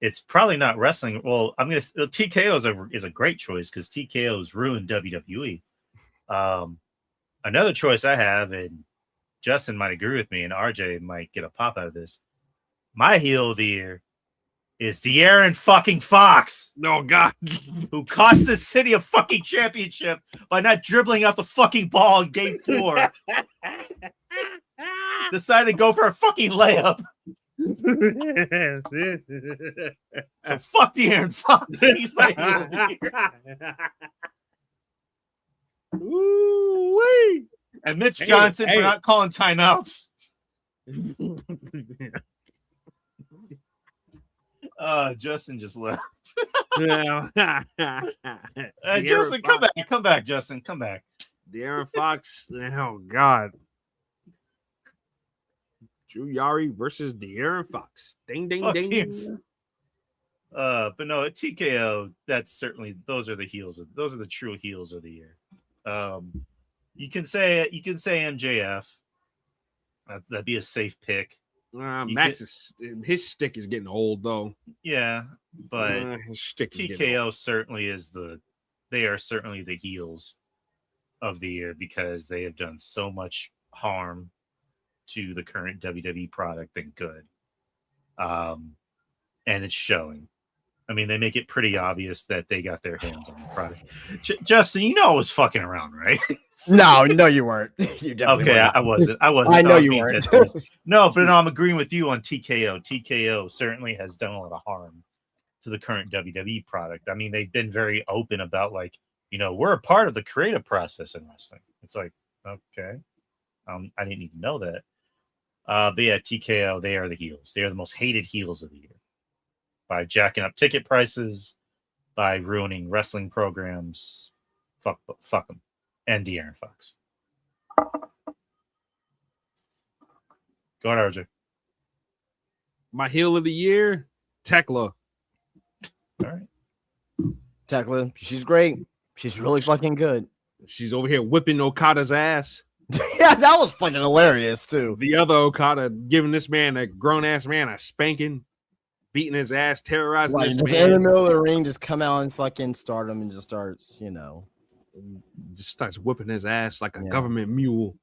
It's probably not wrestling. Well, TKO is a great choice because TKO's ruined WWE. Another choice I have, and Justin might agree with me, and RJ might get a pop out of this. My heel of the year is De'Aaron fucking Fox. No, God. Who cost the city a fucking championship by not dribbling out the fucking ball in game 4. Decided to go for a fucking layup. So fuck the Aaron Fox. He's my heel of the year. Ooh-wee. And Mitch Johnson hey. for not calling timeouts. Justin just left. Justin, come back, Justin, come back. The Aaron Fox. Oh God. Drew Yari versus De'Aaron Fox. Ding, ding, Fuck ding. you. But no, at TKO, that's certainly those are the true heels of the year. You can say MJF. That'd be a safe pick. His stick is getting old though. Yeah, but his stick is TKO certainly they are certainly the heels of the year because they have done so much harm to the current WWE product than good. And it's showing. I mean, they make it pretty obvious that they got their hands on the product. Justin, you know I was fucking around, right? No, you weren't. You definitely okay, weren't. I wasn't. I know you weren't. No, but no, I'm agreeing with you on TKO. TKO certainly has done a lot of harm to the current WWE product. I mean, they've been very open about we're a part of the creative process in wrestling. It's like, okay. I didn't even know that. But yeah, TKO, they are the heels. They are the most hated heels of the year. By jacking up ticket prices, by ruining wrestling programs. Fuck them. And De'Aaron Fox. Go ahead, RJ. My heel of the year, TRIPLEAA. All right. TRIPLEAA, she's great. She's really fucking good. She's over here whipping Okada's ass. Yeah, that was fucking hilarious too. The other Okada giving this man, a grown-ass man, a spanking. Beating his ass, terrorizing this just man. in the middle of the ring, just come out and fucking start him and just starts, just starts whipping his ass like a government mule.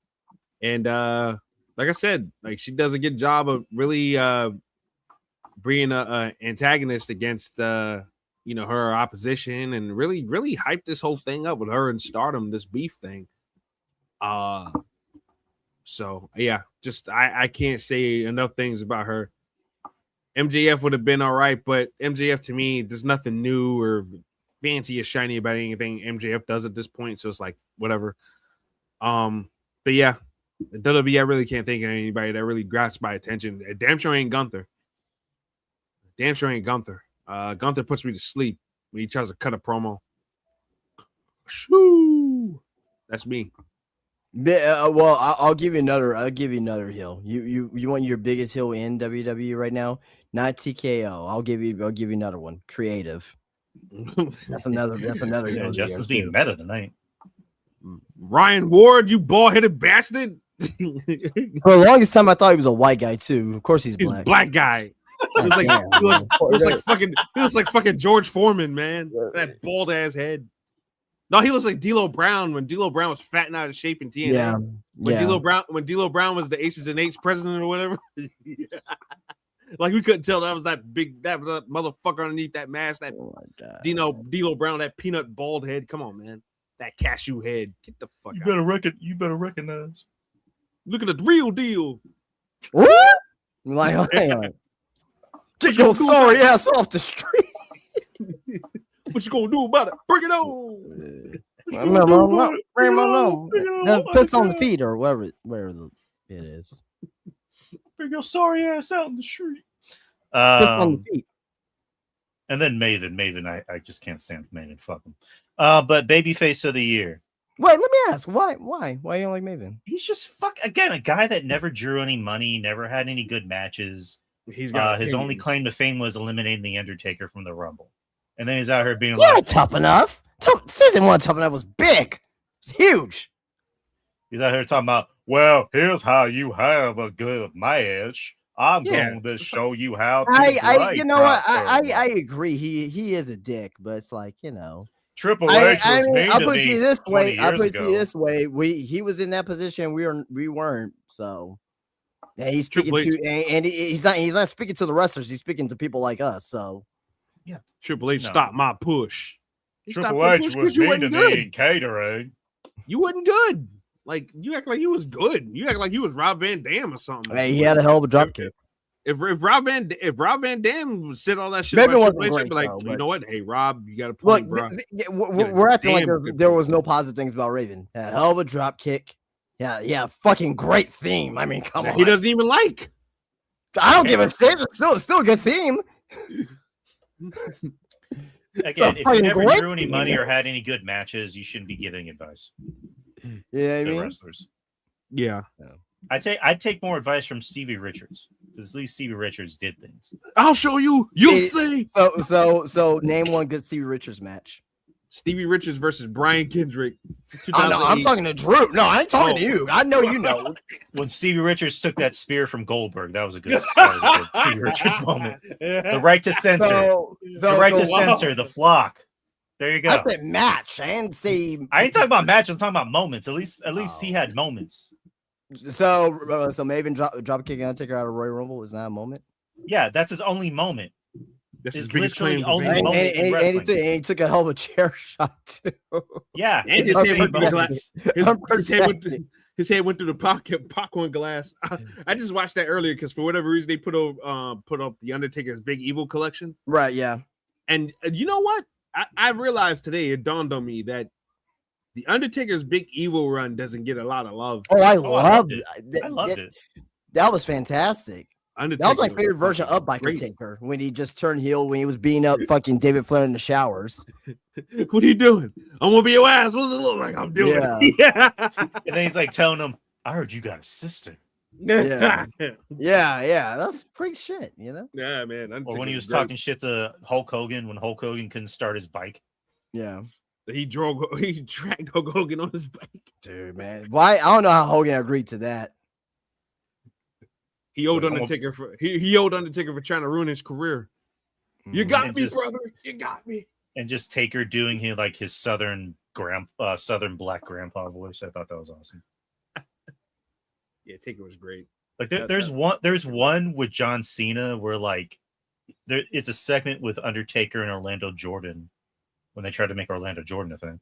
And like I said, she does a good job of really being a antagonist against her opposition, and really hyped this whole thing up with her and Stardom, this beef thing. So yeah, just I can't say enough things about her. MJF would have been all right, but MJF to me, there's nothing new or fancy or shiny about anything MJF does at this point. So it's like whatever. But yeah, WWE, I really can't think of anybody that really grasps my attention. Damn sure ain't Gunther. Gunther puts me to sleep when he tries to cut a promo. Shoo! That's me. Well, I'll give you another heel. You want your biggest heel in WWE right now? Not TKO. I'll give you another one. Creative. That's another heel. Yeah, Justin's being meta tonight. Ryan Ward, you bald-headed bastard. For the longest time, I thought he was a white guy too. Of course, he's He's black. Black guy. He looks like fucking George Foreman, man. That bald ass head. No, he looks like D'Lo Brown when D'Lo Brown was fat and out of shape in TNA. Yeah. When D'Lo Brown was the Aces and Eights president or whatever. Like we couldn't tell that was that motherfucker underneath that mask. That D'Lo Brown, that peanut bald head. Come on, man. That cashew head. Get the fuck out. You better recognize. Look at the real deal. What? Hang on. Get your sorry ass off the street. What you gonna do about it? Bring it on. Piss on the feet or wherever it is. Bring your sorry ass out in the street. Piss on the feet. And then Maven, I just can't stand Maven. Fuck him. But babyface of the year. Wait, let me ask. Why you don't like Maven? He's just a guy that never drew any money, never had any good matches. He's got his only claim to fame was eliminating the Undertaker from the Rumble. And then he's out here being like, Tough Enough. Season 1 Tough Enough was big. It's huge. He's out here talking about, well, here's how you have a good match. I'm going to show you how to I agree. He is a dick, but it's like, Triple H was mean I'll to put me you this 20 way. years I'll put ago. you this way. He was in that position. We weren't. So yeah, he's speaking he's not speaking to the wrestlers. He's speaking to people like us. So yeah, Triple H stopped my push. Triple H was mean to me in catering. You wasn't good. Like you act like he was good. You act like he was Rob Van Dam or something. Hey, he had a hell of a drop kick. If Rob Van Dam said all that shit, Maybe it about wasn't Triple H, great, I'd be like, though, you but- know what? Hey, Rob, you got a Look, point, bro. we're acting like Damn good there point. was no positive things about Raven. Yeah, hell of a drop kick. Yeah, fucking great theme. I mean, come That on. he doesn't even like. I don't give a shit. It's still a good theme. Again, if you fucking never great drew any theme. money or had any good matches, you shouldn't be giving advice Yeah, I to mean, wrestlers. Yeah, I'd take more advice from Stevie Richards, because at least Stevie Richards did things. I'll show you. You'll It- see. so name one good Stevie Richards match. Stevie Richards versus Brian Kendrick. Oh no, I'm 2008. talking to Drew. No, I ain't talking to you. I know you know. When Stevie Richards took that spear from Goldberg, that was a good Stevie Richards moment. The right to censor, the right to censor, the flock. There you go. I said match. I didn't say. I ain't talking about matches. I'm talking about moments. At least he Oh. had moments. So Maven drop kicking Undertaker out of Royal Rumble is not a moment. Yeah, that's his only moment. That's his It's biggest literally claim. to only fame. moment in And wrestling. he took a hell of a chair shot too. Yeah, And in his the head same went through the moments. glass. His head went through the popcorn glass. I just watched that earlier because for whatever reason they put up the Undertaker's Big Evil collection. Right, yeah. And you know what? I realized today, it dawned on me that the Undertaker's Big Evil run doesn't get a lot of love. Oh, I loved loved it. it. I loved it. That was fantastic. Undertaker That was my favorite version of Biker great. Taker when he just turned heel when he was beating up fucking David Flair in the showers. What are you doing? I'm gonna be your ass. What's it look like I'm doing? Yeah. And then he's like telling him, "I heard you got a sister." Yeah. Yeah, that's pretty shit, you know? Yeah, man. Or when he Undertaker was great. talking shit to Hulk Hogan when Hulk Hogan couldn't start his bike. Yeah. He dragged Hulk Hogan on his bike. Dude, man. Why? I don't know how Hogan agreed to that. He owed But Undertaker for he owed Undertaker for trying to ruin his career. You Mhm. got And me, just- brother. You got me. And just Taker doing his southern black grandpa voice. I thought that was awesome. Yeah, Taker was great. Like That- there's one with John Cena where it's a segment with Undertaker and Orlando Jordan when they tried to make Orlando Jordan a thing,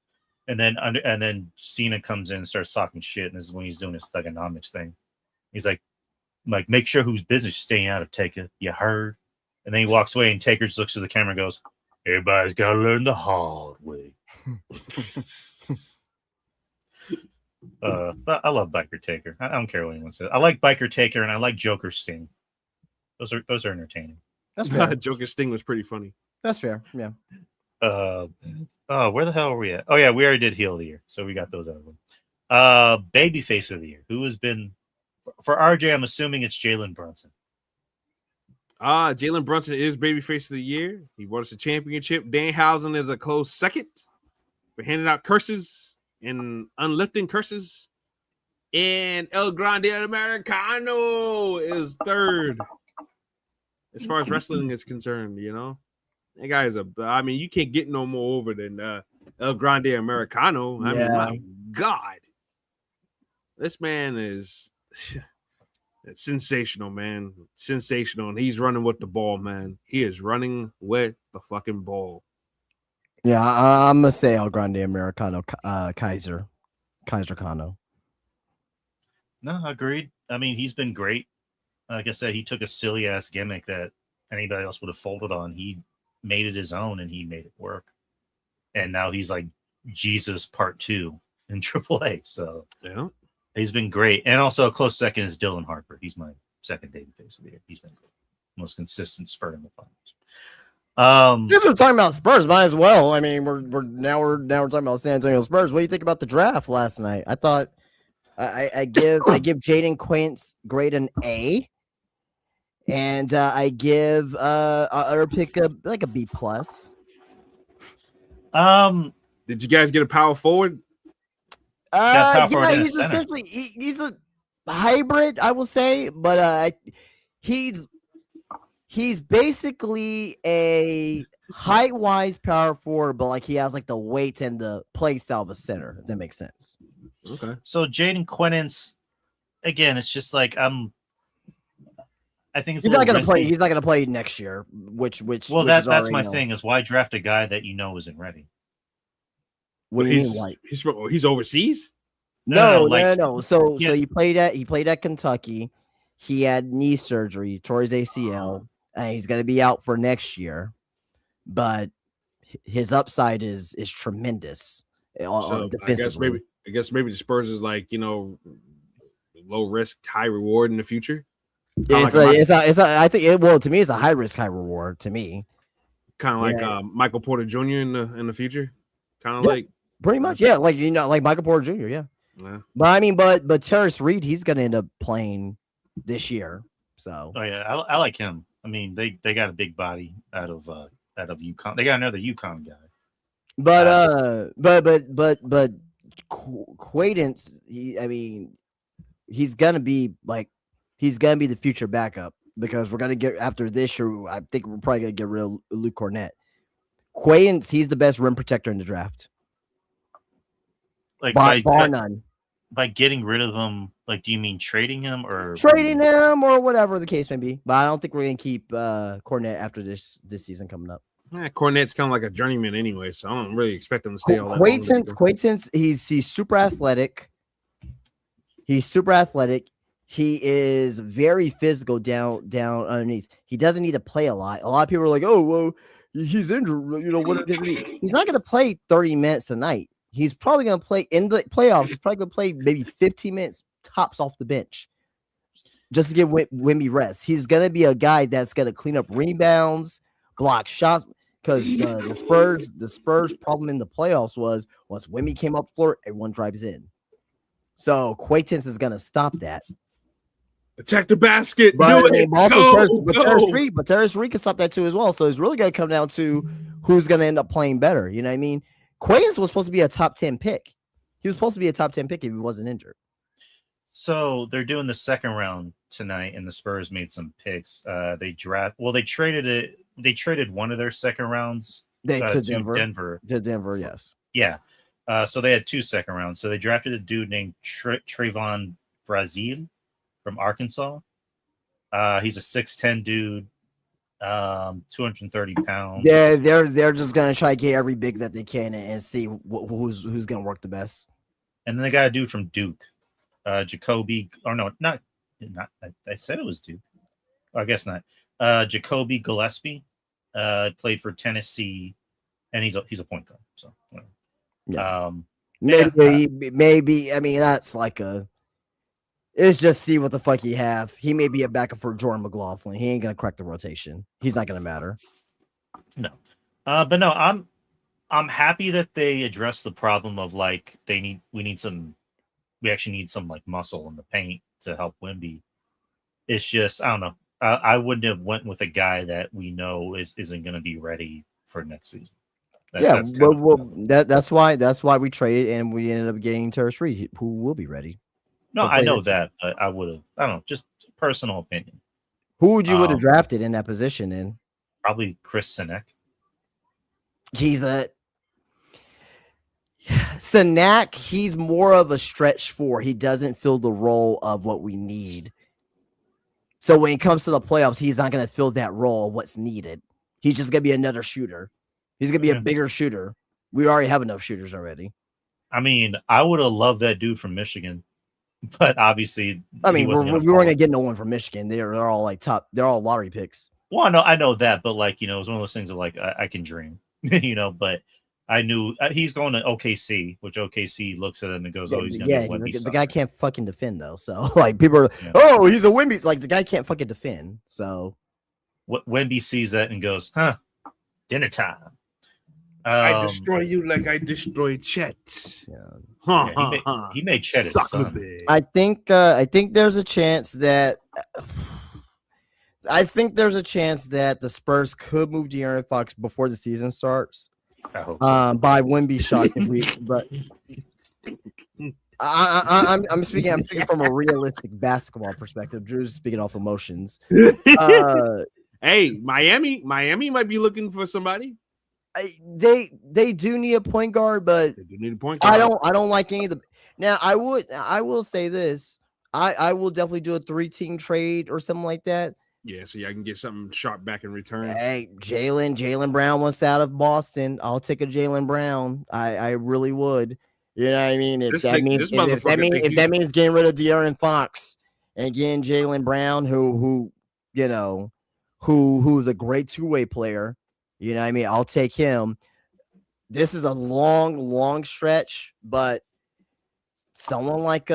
and then Cena comes in and starts talking shit, and this is when he's doing his thugonomics thing. He's like make sure whose business you're staying out of, Taker. You heard? And then he walks away, and Taker just looks at the camera and goes, "Everybody's got to learn the hard way." But I love Biker Taker. I don't care what anyone says. I like Biker Taker and I like Joker Sting. Those are entertaining. That's fair. Joker Sting was pretty funny. That's fair. Yeah. Where the hell are we at? Oh yeah, we already did heel of the year, so we got those out of the way. Babyface of the year. Who has been for RJ? I'm assuming it's Jalen Brunson. Jalen Brunson is babyface of the year. He won us a championship. Danhausen is a close second for handing out curses and unlifting curses. And El Grande Americano is third as far as wrestling is concerned. You know, that guy is you can't get no more over than El Grande Americano. I mean, my God, this man is it's sensational, man. Sensational. And he's running with the ball, man. He is running with the fucking ball. Yeah, I'm gonna say El Grande Americano, Kaiser Kano. No, agreed. I mean, he's been great. Like I said, he took a silly ass gimmick that anybody else would have folded on. He made it his own and he made it work. And now he's like Jesus Part 2 in AAA. So Yeah. he's been great. And also a close second is Dylan Harper. He's my second babyface of the year. He's been great. Most consistent spur in the finals. Since we're talking about Spurs, might as well. I mean, we're talking about San Antonio Spurs. What do you think about the draft last night? I thought I give Jaden Quince grade an A, and I give other pick a B plus. Did you guys get a power forward? power forward and a He's center. essentially he's a hybrid, I will say, but he's basically a height-wise power forward, but like he has like the weight and the play style of a center, if that makes sense. Okay. So Jaden Quinnance, again, it's just like I think it's He's not gonna risky. play. He's not gonna play next year. Which Well, which that's is already my known. thing is why draft a guy that you know isn't ready. What do you he's mean, like? he's overseas? No. like, So yeah. he played at Kentucky, He had knee surgery, tore his ACL, and he's going to be out for next year. But his upside is tremendous. So Defensively. I guess maybe the Spurs is like, low risk, high reward in the future. I think it will to me. It's a high risk, high reward to me. Kind of like Michael Porter Jr. in the future. Kind of like pretty much, yeah. Like like Michael Porter Jr. Yeah. But I mean, but Terrence Reed, he's gonna end up playing this year. So I like him. I mean, they got a big body out of UConn. They got another UConn guy. But Quaidance, he's gonna be the future backup because we're gonna get after this year. I think we're probably gonna get rid of Luke Cornett. Quaidance, he's the best rim protector in the draft. Like bar none. By getting rid of him, like, do you mean trading him or whatever the case may be? But I don't think we're gonna keep Cornett after this season coming up. Cornett's kind of like a journeyman anyway, so I don't really expect him to stay all that Quaidance, he's super athletic. He's super athletic. He is very physical down underneath. He doesn't need to play a lot. A lot of people are like, "Oh, well, he's injured." What he's not going to play 30 minutes a night. He's probably going to play in the playoffs. He's probably going to play maybe 15 minutes tops off the bench just to give Wemby rest. He's going to be a guy that's going to clean up rebounds, block shots. Because the Spurs problem in the playoffs was once Wemby came up floor, everyone drives in. So Quaidance is going to stop that. Attack the basket. But Terrence Reed can stop that too as well. So it's really going to come down to who's going to end up playing better. You know what I mean? Quaidance was supposed to be a top 10 pick. He was supposed to be a top 10 pick if he wasn't injured. So they're doing the second round tonight, and the Spurs made some picks. They traded it. They traded one of their second rounds to Denver. To Denver, yes. Yeah. So they had 2 second rounds. So they drafted a dude named Trayvon Brazil from Arkansas. He's a 6'10" dude, 230 pounds. Yeah, they're just gonna try to get every big that they can and see who's gonna work the best. And then they got a dude from Duke, Jacoby. Or no, not. I said it was Duke. I guess not. Jacoby Gillespie played for Tennessee, and he's a point guard. So yeah. Maybe. I mean, that's like it's just see what the fuck he have. He may be a backup for Jordan McLaughlin. He ain't gonna crack the rotation. He's not gonna matter. No, but no, I'm happy that they addressed the problem of like we actually need some like muscle in the paint to help Wemby. It's just I don't know. I wouldn't have went with a guy that we know isn't going to be ready for next season. That's why we traded and we ended up getting Terrence Reed, who will be ready. No, I know that, but I would have. I don't know, just personal opinion. Who would you have drafted in that position? In probably Chris Sinek. He's more of a stretch 4. He doesn't fill the role of what we need. So when it comes to the playoffs, he's not going to fill that role, what's needed. He's just going to be another shooter. He's going to be a bigger shooter. We already have enough shooters already. I mean, I would have loved that dude from Michigan, but obviously, we weren't going to get no one from Michigan. They're all like top. They're all lottery picks. Well, I know that, but like, it was one of those things of like, I can dream, but I knew he's going to OKC, which OKC looks at him and goes, "Oh, he's going to Wemby." The guy can't fucking defend though. So like people are, "Oh, he's a Wemby." Like the guy can't fucking defend. So Wemby sees that and goes, "Huh, dinner time." I destroy you like I destroyed Chet. Yeah, he made Chet his son. I think there's a chance that the Spurs could move De'Aaron Fox before the season starts. By Wemby shot, but I'm speaking from a realistic basketball perspective. Drew's speaking off emotions. Hey, Miami might be looking for somebody. They do need a point guard, but they do need a point guard. I don't like any of the. Now I will say this. I will definitely do a 3-team trade or something like that. Yeah, so I can get something sharp back in return. Hey, Jaylen Brown wants out of Boston. I'll take a Jaylen Brown. I really would. You know what I mean? If that means getting rid of De'Aaron Fox and getting Jaylen Brown, who's a great two-way player. You know what I mean? I'll take him. This is a long stretch, but someone like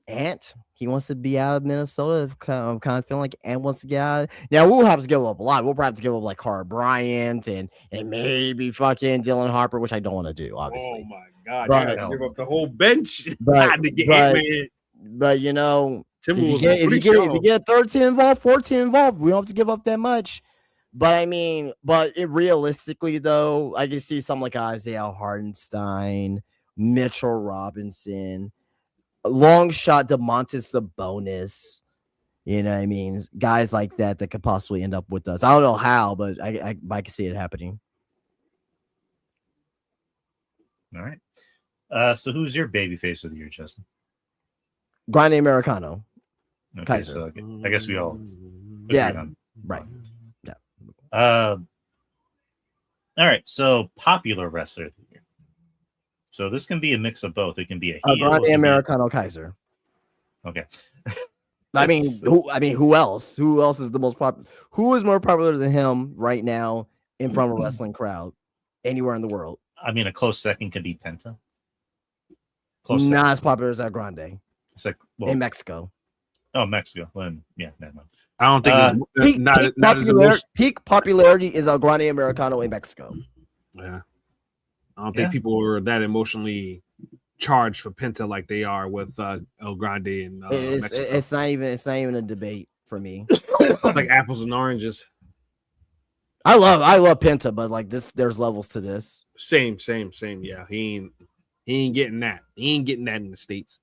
Ant, he wants to be out of Minnesota. I'm kind of feeling like Ant wants to get out. Now we'll have to give up a lot. We'll probably have to give up like Carl Bryant and maybe fucking Dylan Harper, which I don't want to do, obviously. Oh my God, But- you gotta give up the whole bench But- to get but- Ant-Man. But you know, if you Timberwolves get a third team involved, fourth team involved, we don't have to give up that much. But I mean, realistically though, I can see something like Isaiah Hardenstein, Mitchell Robinson, long shot DeMontis Sabonis. You know what I mean? Guys like that could possibly end up with us. I don't know how, but I can see it happening. All right. So who's your baby face of the year, Justin? Grande Americano. Okay, Kaiser. so I guess we all Yeah, agreed on. right. Yeah. All right. So popular wrestler of the year. So this can be a mix of both. It can be a heel. Grande it can be- Americano Kaiser. Okay. I mean, who else? Who else is the most popular? Who is more popular than him right now in front of a wrestling crowd anywhere in the world? I mean, a close second could be Penta. Not second. as popular as Grande It's like, well, in Mexico. oh, Mexico. Well, yeah, never mind. I don't think Peak, it's not as popularity, emotional. peak popularity is El Grande Americano in Mexico. Yeah, I don't think people were that emotionally charged for Penta like they are with El Grande and Mexico. It's not even a debate for me. It's like apples and oranges. I love Penta, but like this, there's levels to this. Same. Yeah, he ain't getting that. He ain't getting that in the States.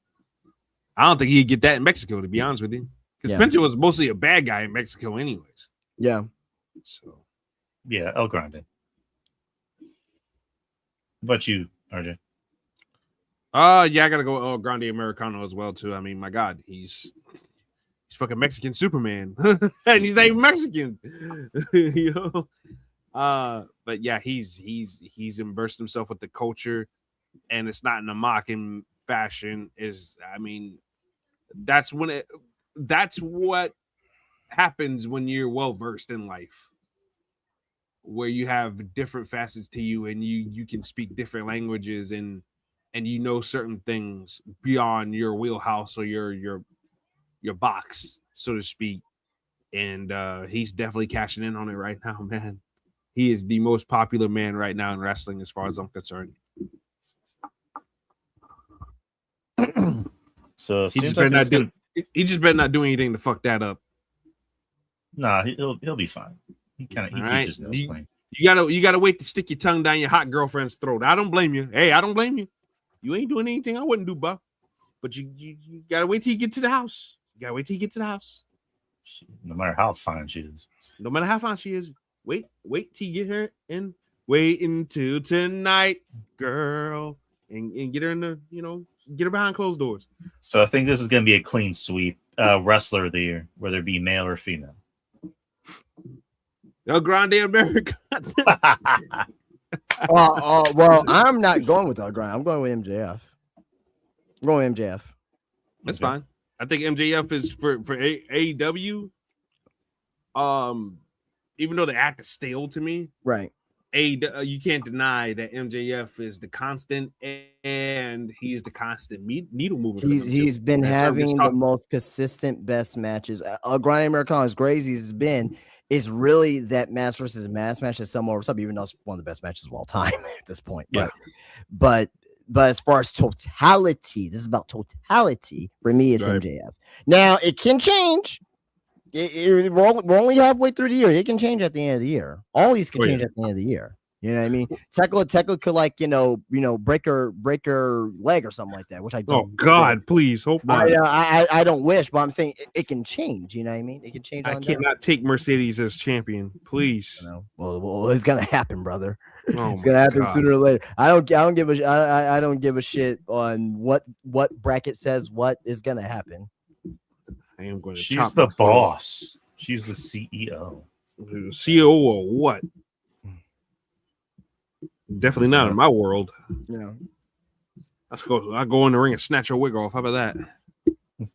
I don't think he'd get that in Mexico, to be honest with you, because Penta was mostly a bad guy in Mexico, anyways. Yeah. So Yeah, El Grande. What about you, RJ? yeah, I gotta go El Grande Americano as well too. I mean, my God, he's fucking Mexican Superman, and he's not even Mexican, you know. But yeah, he's immersed himself with the culture, and it's not in a mocking fashion. I mean, that's what happens when you're well versed in life, where you have different facets to you, and you can speak different languages, and you know certain things beyond your wheelhouse or your box, so to speak. And he's definitely cashing in on it right now, man. He is the most popular man right now in wrestling, as far as I'm concerned. So He just better not do anything to fuck that up. Nah, he'll be fine. He keeps his nose clean. You gotta wait to stick your tongue down your hot girlfriend's throat. I don't blame you. Hey, I don't blame you. You ain't doing anything I wouldn't do, Buck. But you gotta wait till you get to the house. No No matter how fine she is. No matter how fine she is, wait till you get her in. Wait until tonight, girl, and get her in the, get her behind closed doors. So I think this is going to be a clean sweep. Wrestler of the year, whether it be male or female. El Grande America. Well, I'm not going with El Grande. I'm going with MJF. I'm going with MJF. That's fine. I think MJF is for AEW. Even though the act is stale to me, Right. You can't deny that MJF is the constant, and he's the constant needle mover. He's been having the most consistent best matches. Grande Americano, as great as he's been, is really that mass versus mass match is somewhere up, even though it's one of the best matches of all time at this point. Yeah. But as far as totality, this is about totality for me. It's Right. MJF. Now it can change. We're only halfway through the year. It can change at the end of the year. All these can change at the end of the year. You know what I mean? Tekla could like break her leg or something like that, which I don't. Oh God, please hope not. I don't wish, but I'm saying it can change. You know what I mean? It can change. I cannot take Mercedes as champion, please. Well, it's gonna happen, brother. Oh It's gonna happen God. sooner or later. I don't give a shit on what bracket says what is gonna happen. I am going to. She's the boss. She's the CEO. CEO or what? Definitely not in my world. You know. I go in the ring and snatch her wig off. How about that?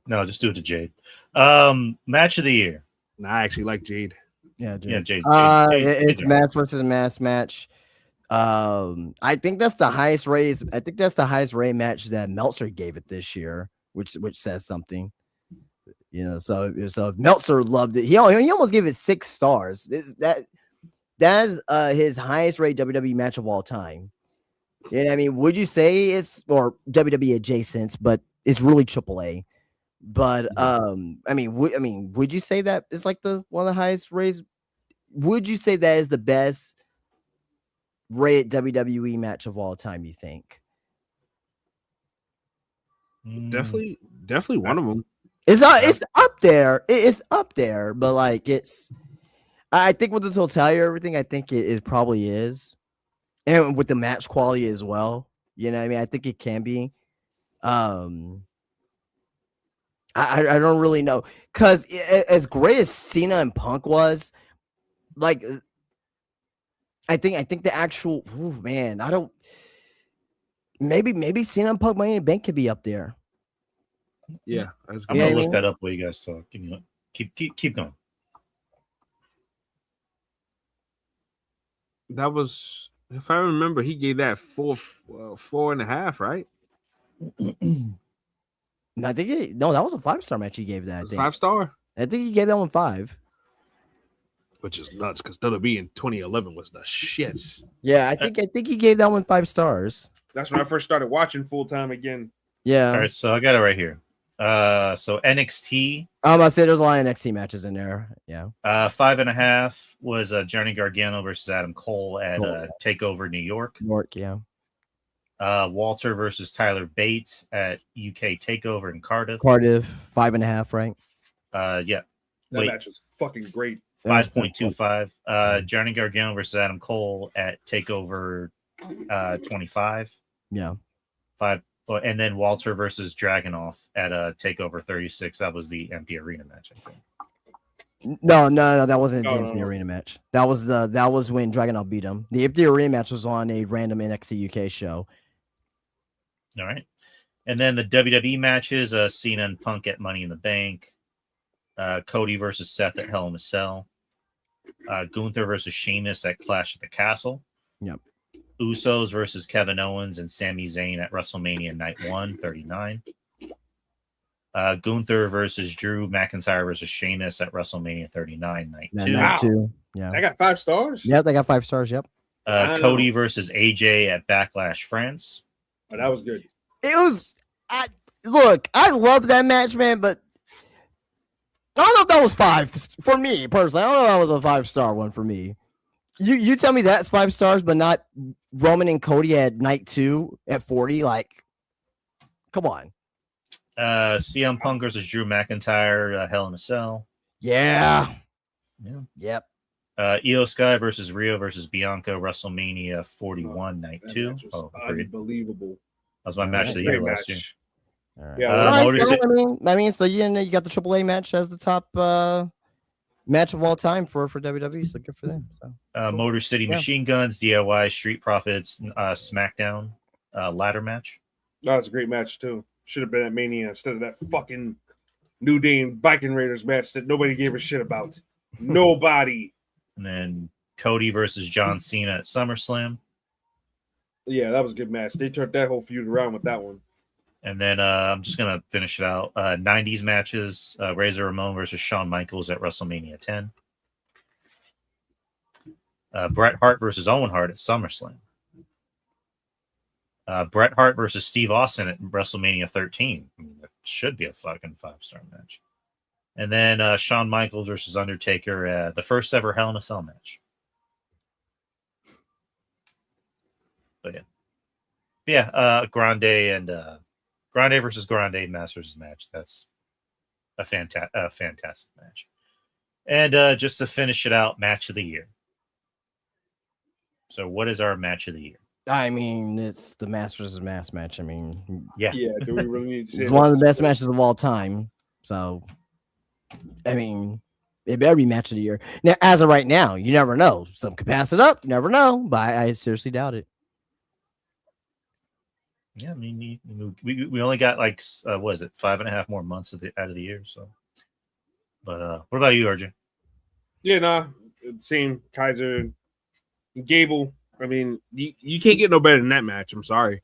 No, just do it to Jade. Match of the year. Nah, I actually like Jade. Yeah, Jade. Yeah, Jade. It's mass versus mass match. I think that's the highest raise. I think that's the highest rate match that Meltzer gave it this year, which says something. You know, so if Meltzer loved it. He almost gave it 6 stars. That's his highest rate WWE match of all time. And I mean, would you say it's or WWE adjacent, but it's really AAA? But I mean, would you say that is like one of the highest rates? Would you say that is the best rated WWE match of all time? You think? Definitely one of them. It's up there. It's up there, but like I think with the totality of everything, I think it probably is, and with the match quality as well. You know, what I mean, I think it can be. I don't really know because as great as Cena and Punk was, like, I think the actual man, I don't. Maybe Cena and Punk Money in the Bank could be up there. Yeah, that's I'm good. gonna look that up while you guys talk. Keep going. That was, if I remember, he gave that 4.5, right? I think that was a 5-star match. He gave that. I think. 5-star. I think he gave that one 5. Which is nuts because WWE in 2011 was the shits. Yeah, I think he gave that one 5 stars. That's when I first started watching full time again. Yeah. All right, so I got it right here. So NXT. I say there's a lot of NXT matches in there. Yeah. 5.5 was Johnny Gargano versus Adam Cole at Takeover New York. Yeah. Walter versus Tyler Bates at UK Takeover in Cardiff. 5.5, right? Yeah. That match was fucking great. 5.25. Johnny Gargano versus Adam Cole at Takeover 25. Yeah. 5. And then Walter versus Dragunov at Takeover 36. That was the empty arena match, I think. No, that wasn't the empty arena match. That was when Dragunov beat him. The empty arena match was on a random NXT UK show. All right. And then the WWE matches, Cena and Punk at Money in the Bank. Cody versus Seth at Hell in a Cell. Gunther versus Sheamus at Clash at the Castle. Yep. Usos versus Kevin Owens and Sami Zayn at WrestleMania Night 1, 39. Gunther versus Drew McIntyre versus Sheamus at WrestleMania 39, Night 2. Night 2. Yeah. I got 5 stars. Yeah, they got 5 stars. Yep. Cody versus AJ at Backlash France. Oh, that was good. It was. Look, I love that match, man, but I don't know if that was 5 for me personally. I don't know if that was a 5-star one for me. You tell me that's 5 stars, but not Roman and Cody at Night 2 at 40. Like, come on. CM Punk versus Drew McIntyre, Hell in a Cell. Yeah. Yep. Io Sky versus Rio versus Bianca, WrestleMania 41, Night 2. Unbelievable. That was my match of the year last year. Right. Yeah, I mean, so you got the AAA match as the top match of all time for WWE, so good for them. So Motor City Machine Guns, DIY Street Profits, SmackDown ladder match. That was a great match too. Should have been at Mania instead of that fucking New Day and Viking Raiders match that nobody gave a shit about. Nobody. And then Cody versus John Cena at SummerSlam. Yeah, that was a good match. They turned that whole feud around with that one. And then I'm just going to finish it out. 90s matches, Razor Ramon versus Shawn Michaels at WrestleMania 10. Bret Hart versus Owen Hart at SummerSlam. Bret Hart versus Steve Austin at WrestleMania 13. I mean, that should be a fucking 5-star match. And then Shawn Michaels versus Undertaker at the first ever Hell in a Cell match. But Grande versus Grande Masters match. That's a fantastic match. And just to finish it out, match of the year. So what is our match of the year? I mean, it's the Masters of Mass match. I mean, yeah. Do we really need to say it's one of the best matches of all time. So, I mean, it better be match of the year. Now, as of right now, you never know. Some could pass it up. You never know, but I seriously doubt it. Yeah, I mean, we only got like what is it, 5.5 more months out of the year. So, but what about you, RJ? Yeah, nah, same Kaiser, Gable. I mean, you can't get no better than that match. I'm sorry.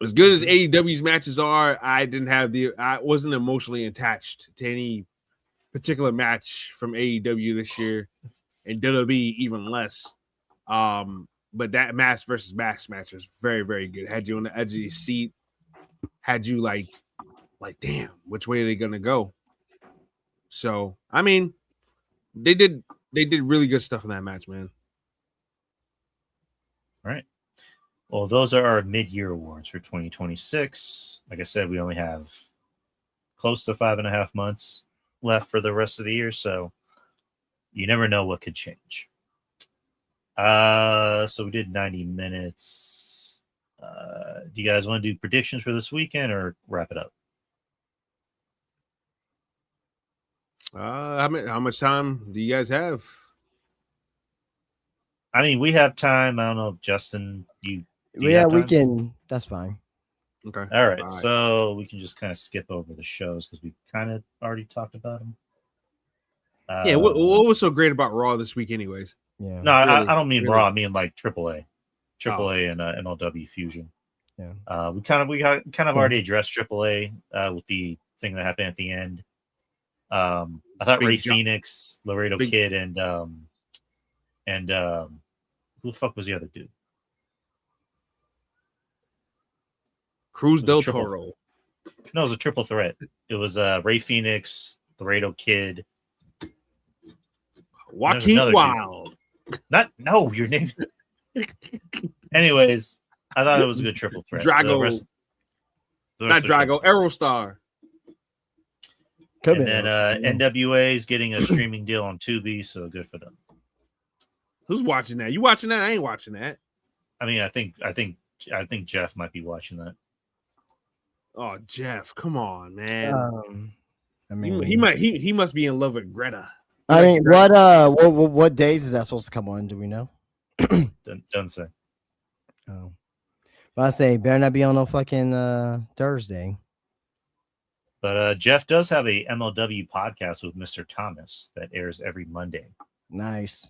As good as AEW's matches are, I wasn't emotionally attached to any particular match from AEW this year, and WWE even less. But that mask versus mask match was very, very good. Had you on the edge of your seat, had you like, damn, which way are they gonna go? So, I mean, they did really good stuff in that match, man. All right. Well, those are our mid-year awards for 2026. Like I said, we only have close to 5.5 months left for the rest of the year, so you never know what could change. So we did 90 minutes. Do you guys want to do predictions for this weekend or wrap it up? How much time do you guys have? I mean, we have time. I don't know if Justin, you Yeah, have we time? can. That's fine. Okay. All right. So we can just kind of skip over the shows because we kind of already talked about them. Yeah. What was so great about Raw this week, anyways? Yeah. No, Really, I don't mean really. Raw. I mean like AAA and MLW Fusion. Yeah. We kind of already addressed AAA with the thing that happened at the end. I thought Big Ray jump. Phoenix, Laredo Kid, and who the fuck was the other dude? Cruz del triple- Toro. No, it was a triple threat. It was Ray Phoenix, Laredo Kid, Joaquin Wild. No, your name. Anyways, I thought it was a good triple threat. Drago. Not Drago, Aerostar. And then NWA is getting a streaming deal on Tubi, so good for them. Who's watching that? You watching that? I ain't watching that. I mean, I think Jeff might be watching that. Oh, Jeff, come on, man. I mean, he must be in love with Greta. I mean, what days is that supposed to come on? Do we know? Don't say. Oh, but I say better not be on no fucking Thursday. But Jeff does have a MLW podcast with Mr. Thomas that airs every Monday. Nice.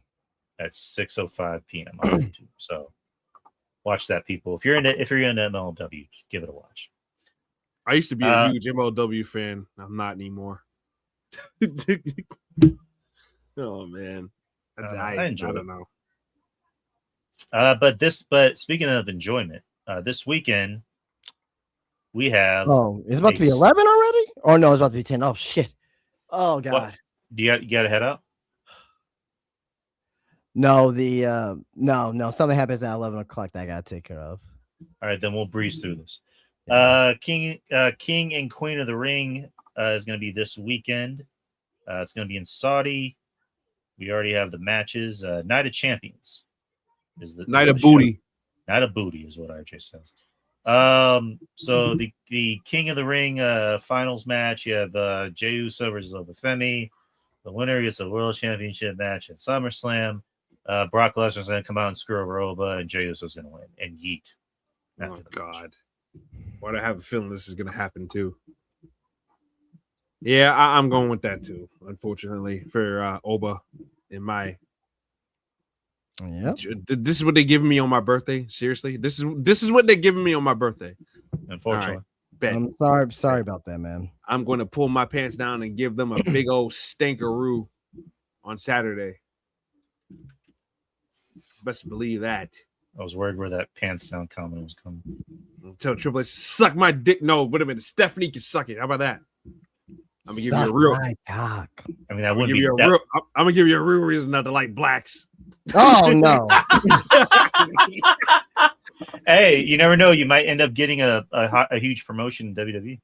At 6:05 p.m. on YouTube. So watch that, people. If you're into MLW, give it a watch. I used to be a huge MLW fan. I'm not anymore. Oh man, I enjoy it. I don't know. But speaking of enjoyment, this weekend we have. Oh, it's about to be 11 already? Oh no, it's about to be 10. Oh shit. Oh god. What? Do you got to head out? No, no, something happens at 11 o'clock that I gotta take care of. All right, then we'll breeze through this. King and Queen of the Ring is going to be this weekend. It's going to be in Saudi. We already have the matches. Night of Champions is the Night of Booty. Night of Booty is what RJ says. So the King of the Ring finals match, you have Jey Uso versus Obafemi. The winner gets a World Championship match at SummerSlam. Brock Lesnar's going to come out and screw over Oba, and Jey Uso's going to win and yeet. Oh God! Why do I have a feeling this is going to happen too? Yeah, I'm going with that too. Unfortunately for Oba, in my yeah, this is what they're giving me on my birthday. Seriously, this is what they're giving me on my birthday. Unfortunately, right. I'm sorry about that, man. I'm going to pull my pants down and give them a big old stinkeroo on Saturday. Best believe that. I was worried where that pants down comment was coming. Tell Triple H suck my dick. No, wait a minute. Stephanie can suck it. How about that? I'm gonna give you a real cock. I mean, that wouldn't be that... I'm gonna give you a real reason not to like blacks. Oh no. Hey, you never know. You might end up getting a huge promotion in WWE.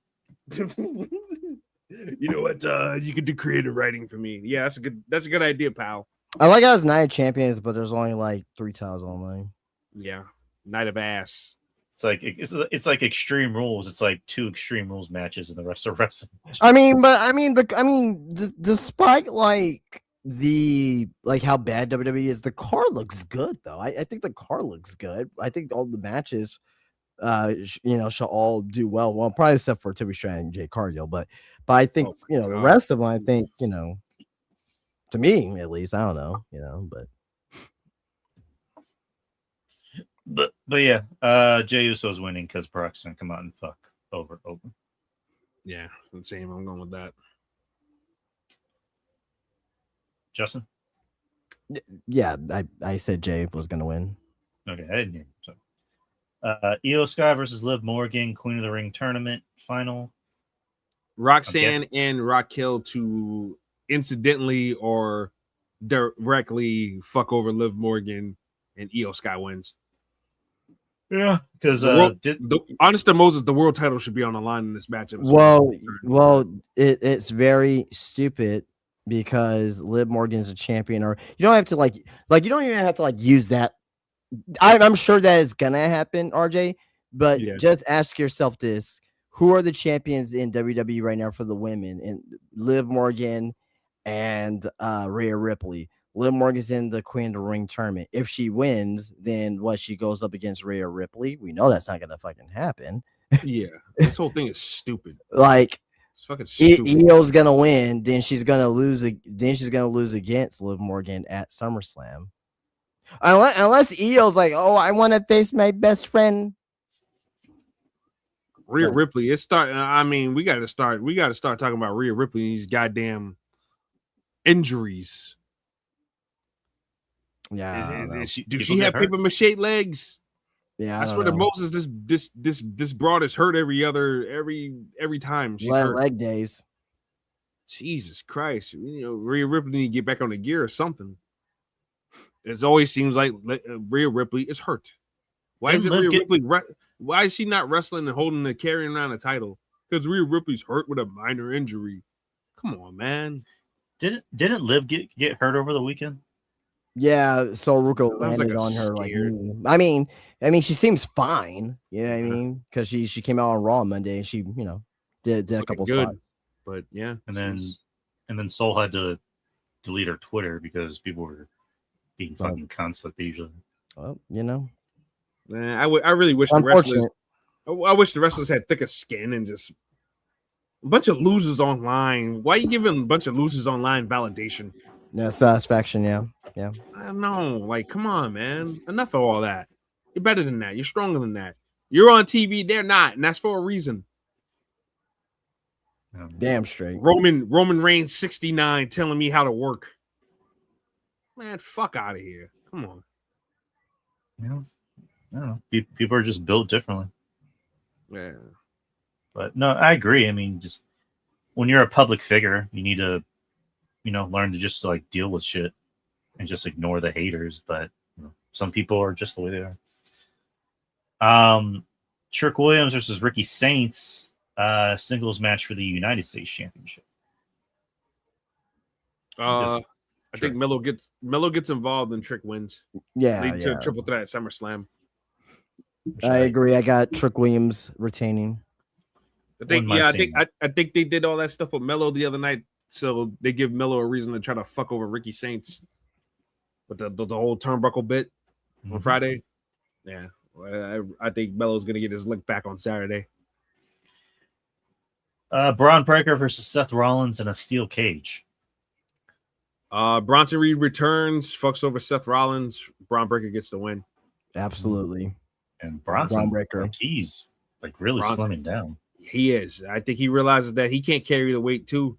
You know what? You could do creative writing for me. Yeah, that's a good idea, pal. I like how it's Night of Champions, but there's only like 3 titles online. Yeah, Night of Ass. It's like Extreme Rules. It's like 2 Extreme Rules matches and the rest are wrestling. Despite like like how bad WWE is. The card looks good though. I think the card looks good. I think all the matches shall all do well. Well, probably except for Timmy Strand and Jay Cargill, but I think the rest of them, I think, to me at least, I don't know, but yeah, Jey Uso's winning because Brock's gonna come out and fuck over open. Yeah, same. I'm going with that. Justin? Yeah, I said Jay was gonna win. Okay, I didn't hear you. So. Io Sky versus Liv Morgan, Queen of the Ring tournament final. Roxanne and Raquel to incidentally or directly fuck over Liv Morgan, and Io Sky wins. Yeah, because honest to Moses, the world title should be on the line in this matchup. Well, it's very stupid because Liv Morgan's a champion, or you don't have to like you don't even have to use that. I'm sure that is gonna happen, RJ. But just ask yourself this: who are the champions in WWE right now for the women? And Liv Morgan and Rhea Ripley. Liv Morgan's in the Queen of the Ring tournament. If she wins, then she goes up against Rhea Ripley. We know that's not gonna fucking happen. Yeah, this whole thing is stupid. It's fucking stupid. Io's gonna win, then she's gonna lose. Then she's gonna lose against Liv Morgan at SummerSlam. Unless Io's like, oh, I want to face my best friend. Rhea Ripley. It's starting. I mean, we got to start talking about Rhea Ripley and these goddamn injuries. Yeah. Does she have paper mache legs? Yeah, I swear to Moses, this broad is hurt every time she's hurt. Leg days. Jesus Christ! Rhea Ripley need to get back on the gear or something. It always seems like Rhea Ripley is hurt. Why is Rhea Ripley? Why is she not wrestling and carrying around a title? Because Rhea Ripley's hurt with a minor injury. Come on, man. Didn't Liv get hurt over the weekend? Yeah, so Ruka landed on her. I mean, she seems fine. You know what I mean? Because she came out on Raw on Monday and she, did a couple spots. But yeah, and then Soul had to delete her Twitter because people were being fucking cunts like they usually. Well, Man, I really wish the wrestlers. I wish the wrestlers had thicker skin and just a bunch of losers online. Why are you giving a bunch of losers online validation? Yeah, satisfaction. Yeah. I don't know. Come on, man. Enough of all that. You're better than that. You're stronger than that. You're on TV. They're not, and that's for a reason. Damn straight. Roman Reigns 69 telling me how to work. Man, fuck out of here. Come on. I don't know. People are just built differently. Yeah. But no, I agree. I mean, just when you're a public figure, you need to, learn to just deal with shit and just ignore the haters. But some people are just the way they are. Trick Williams versus Ricky Saints, singles match for the United States Championship. I think Melo gets involved and Trick wins. Yeah, lead to a triple threat at SummerSlam. I agree. I got Trick Williams retaining. I think they did all that stuff with Melo the other night, so they give Melo a reason to try to fuck over Ricky Saints with the whole turnbuckle bit on Friday. Yeah, I think Melo's gonna get his lick back on Saturday. Braun Breaker versus Seth Rollins in a steel cage. Bronson Reed returns, fucks over Seth Rollins. Braun Breaker gets the win. Absolutely. And Braun Breaker, he's really slimming down. He is. I think he realizes that he can't carry the weight too.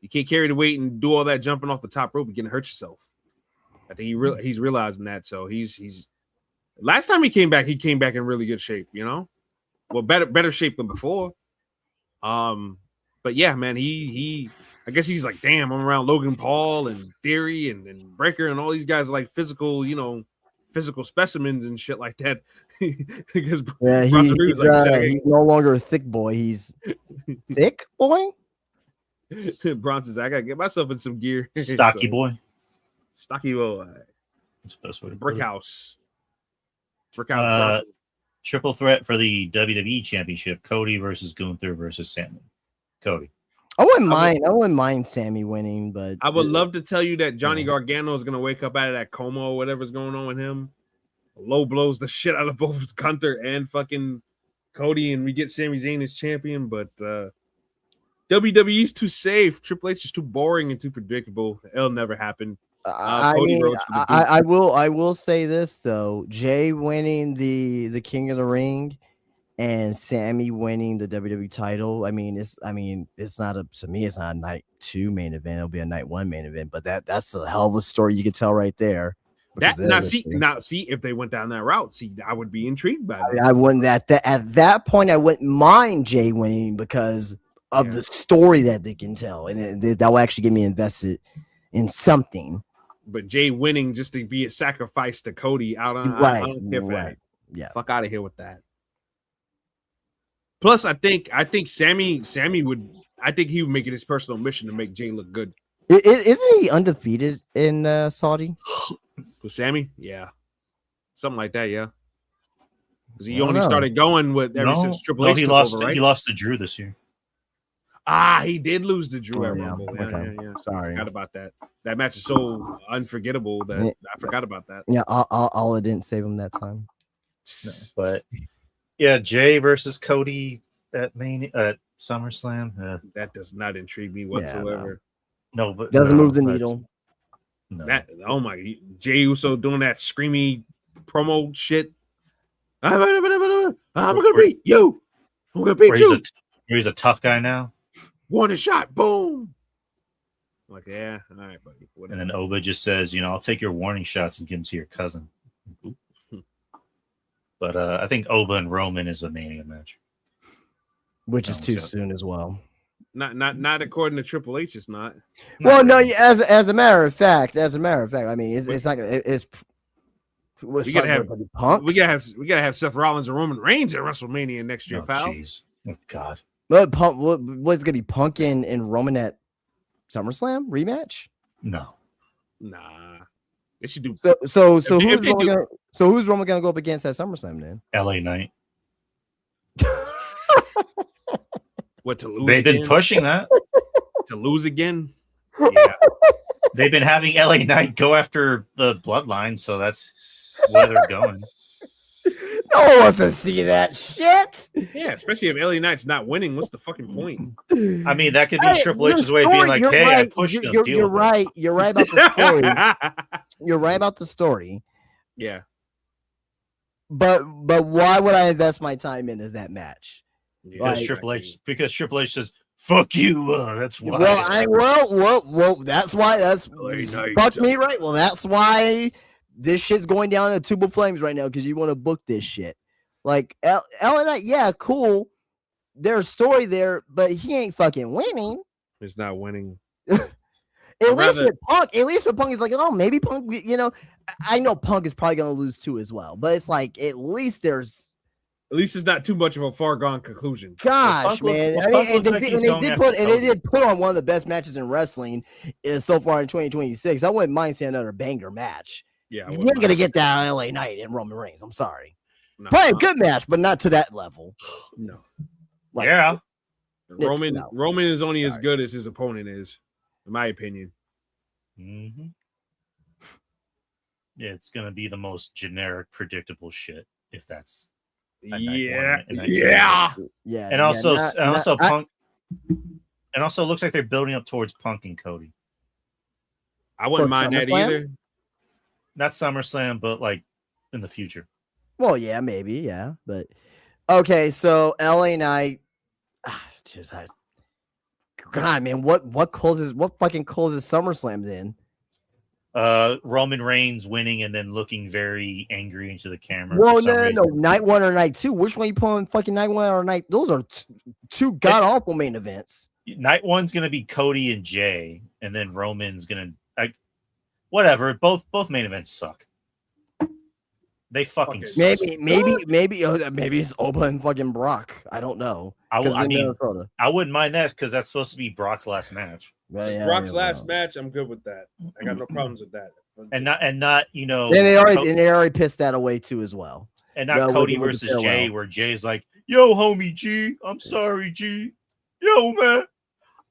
You can't carry the weight and do all that jumping off the top rope and getting hurt yourself. I think he's realizing that. So he's. Last time he came back in really good shape. Well, better shape than before. But yeah, man, he I guess he's like, damn, I'm around Logan Paul and Theory and Breaker and all these guys are like physical specimens and shit like that. Because he's no longer a thick boy. He's thick boy. Bronson's, I gotta get myself in some gear. Stocky boy. Stocky boy. That's the best way to Brick house. Triple threat for the WWE Championship. Cody versus Gunther versus Sandman. Cody. I wouldn't mind Sammy winning, but I would love to tell you that Johnny Gargano is gonna wake up out of that coma or whatever's going on with him. Low blows the shit out of both Gunther and fucking Cody, and we get Sami Zayn as champion. But WWE's too safe. Triple H is too boring and too predictable. It'll never happen. I will say this though: Jay winning the King of the Ring and Sammy winning the WWE title. It's not to me. It's not a night 2 main event. It'll be a night 1 main event. But that's a hell of a story you can tell right there. See if they went down that route. See, I would be intrigued by that. I wouldn't at that point. I wouldn't mind Jay winning because of the story that they can tell, and that will actually get me invested in something. But Jay winning just to be a sacrifice to Cody, I don't care for that. Yeah, fuck out of here with that. Plus, I think Sammy would. I think he would make it his personal mission to make Jay look good. Isn't he undefeated in Saudi? With Sammy, yeah, something like that, yeah. Because he only started going with since Triple H. He lost to Drew this year. He did lose to Drew at Rumble. Yeah. Sorry, I forgot about that. That match is so unforgettable that I forgot about that. Yeah, all it didn't save him that time. No, but yeah, Jay versus Cody at SummerSlam. That does not intrigue me whatsoever. No, but doesn't move the needle. No. Oh my! Jay Uso doing that screamy promo shit. I'm gonna beat you. I'm gonna beat you. He's a tough guy now. One shot, boom. I'm like, yeah, all right, buddy. Whatever. And then Oba just says, I'll take your warning shots and give them to your cousin. But I think Oba and Roman is a Mania match, which is too soon as well. Not according to Triple H. It's not. Well, no. As a matter of fact, it's not gonna. We gotta have Punk. We gotta have Seth Rollins and Roman Reigns at WrestleMania next year, pal. Jeez. Oh God. But Punk, what's gonna be Punk and Roman at SummerSlam rematch? No. Nah. They should do. So who's Roman gonna go up against at SummerSlam then? LA Knight. What, to lose? They've been pushing that to lose again. Yeah, they've been having LA Knight go after the bloodline, so that's where they're going. No one wants to see that shit. Yeah, especially if LA Knight's not winning. What's the fucking point? I mean, that could be Triple H's way of being like, "Hey, right. I pushed him." You're right. You're right about the story. You're right about the story. Yeah. But why would I invest my time into that match? Because Triple H says, "Fuck you." That's why. Well, that's why. That's fuck me, right? Well, that's why this shit's going down in Tube of Flames right now, because you want to book this shit. Like LA Knight, yeah, cool. There's a story there, but he ain't fucking winning. He's not winning. At least with Punk, he's like, oh, maybe Punk. I know Punk is probably gonna lose too as well, but it's like at least it's not too much of a far gone conclusion. Gosh, man. They did put on one of the best matches in wrestling so far in 2026. I wouldn't mind seeing another banger match. Yeah, you're not gonna get that LA Knight and Roman Reigns. I'm sorry. No, probably a good match, but not to that level. No. Like, yeah. Roman is only as good as his opponent is, in my opinion. Mm-hmm. Yeah, it's gonna be the most generic, predictable shit if that's. Yeah. And also Punk, and also looks like they're building up towards Punk and Cody. I wouldn't mind that either. Not SummerSlam, but like in the future. Well, yeah, maybe, yeah, but okay. So LA Knight, God, man, what fucking closes SummerSlam then? Roman Reigns winning and then looking very angry into the camera. Well, no, night 1 or night 2. Which one you pulling? Fucking night 1 or night? Those are two god awful main events. Night 1's gonna be Cody and Jay, and then Roman's gonna whatever. Both main events suck. They fucking suck. Maybe it's Oba and fucking Brock. I don't know. I wouldn't mind that because that's supposed to be Brock's last match. Brock's last match, I'm good with that. I got no problems with that. And not And they already pissed that away too as well. And not Cody versus Jay, where Jay's like, "Yo, homie G, I'm sorry, G. Yo, man,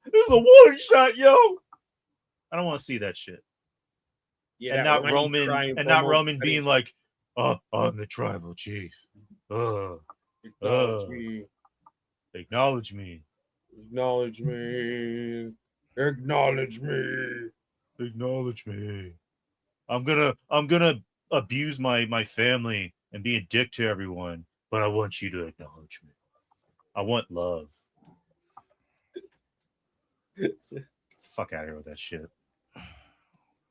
This is a one shot, yo. I don't want to see that shit. Yeah, And that not whiny crying Roman, and not promo, Roman I being didn't- like, "Oh, I'm the tribal chief. acknowledge me, Acknowledge me, acknowledge me, acknowledge me. acknowledge me. I'm gonna abuse my family and be a dick to everyone, but I want you to acknowledge me. I want love. Fuck out of here with that shit.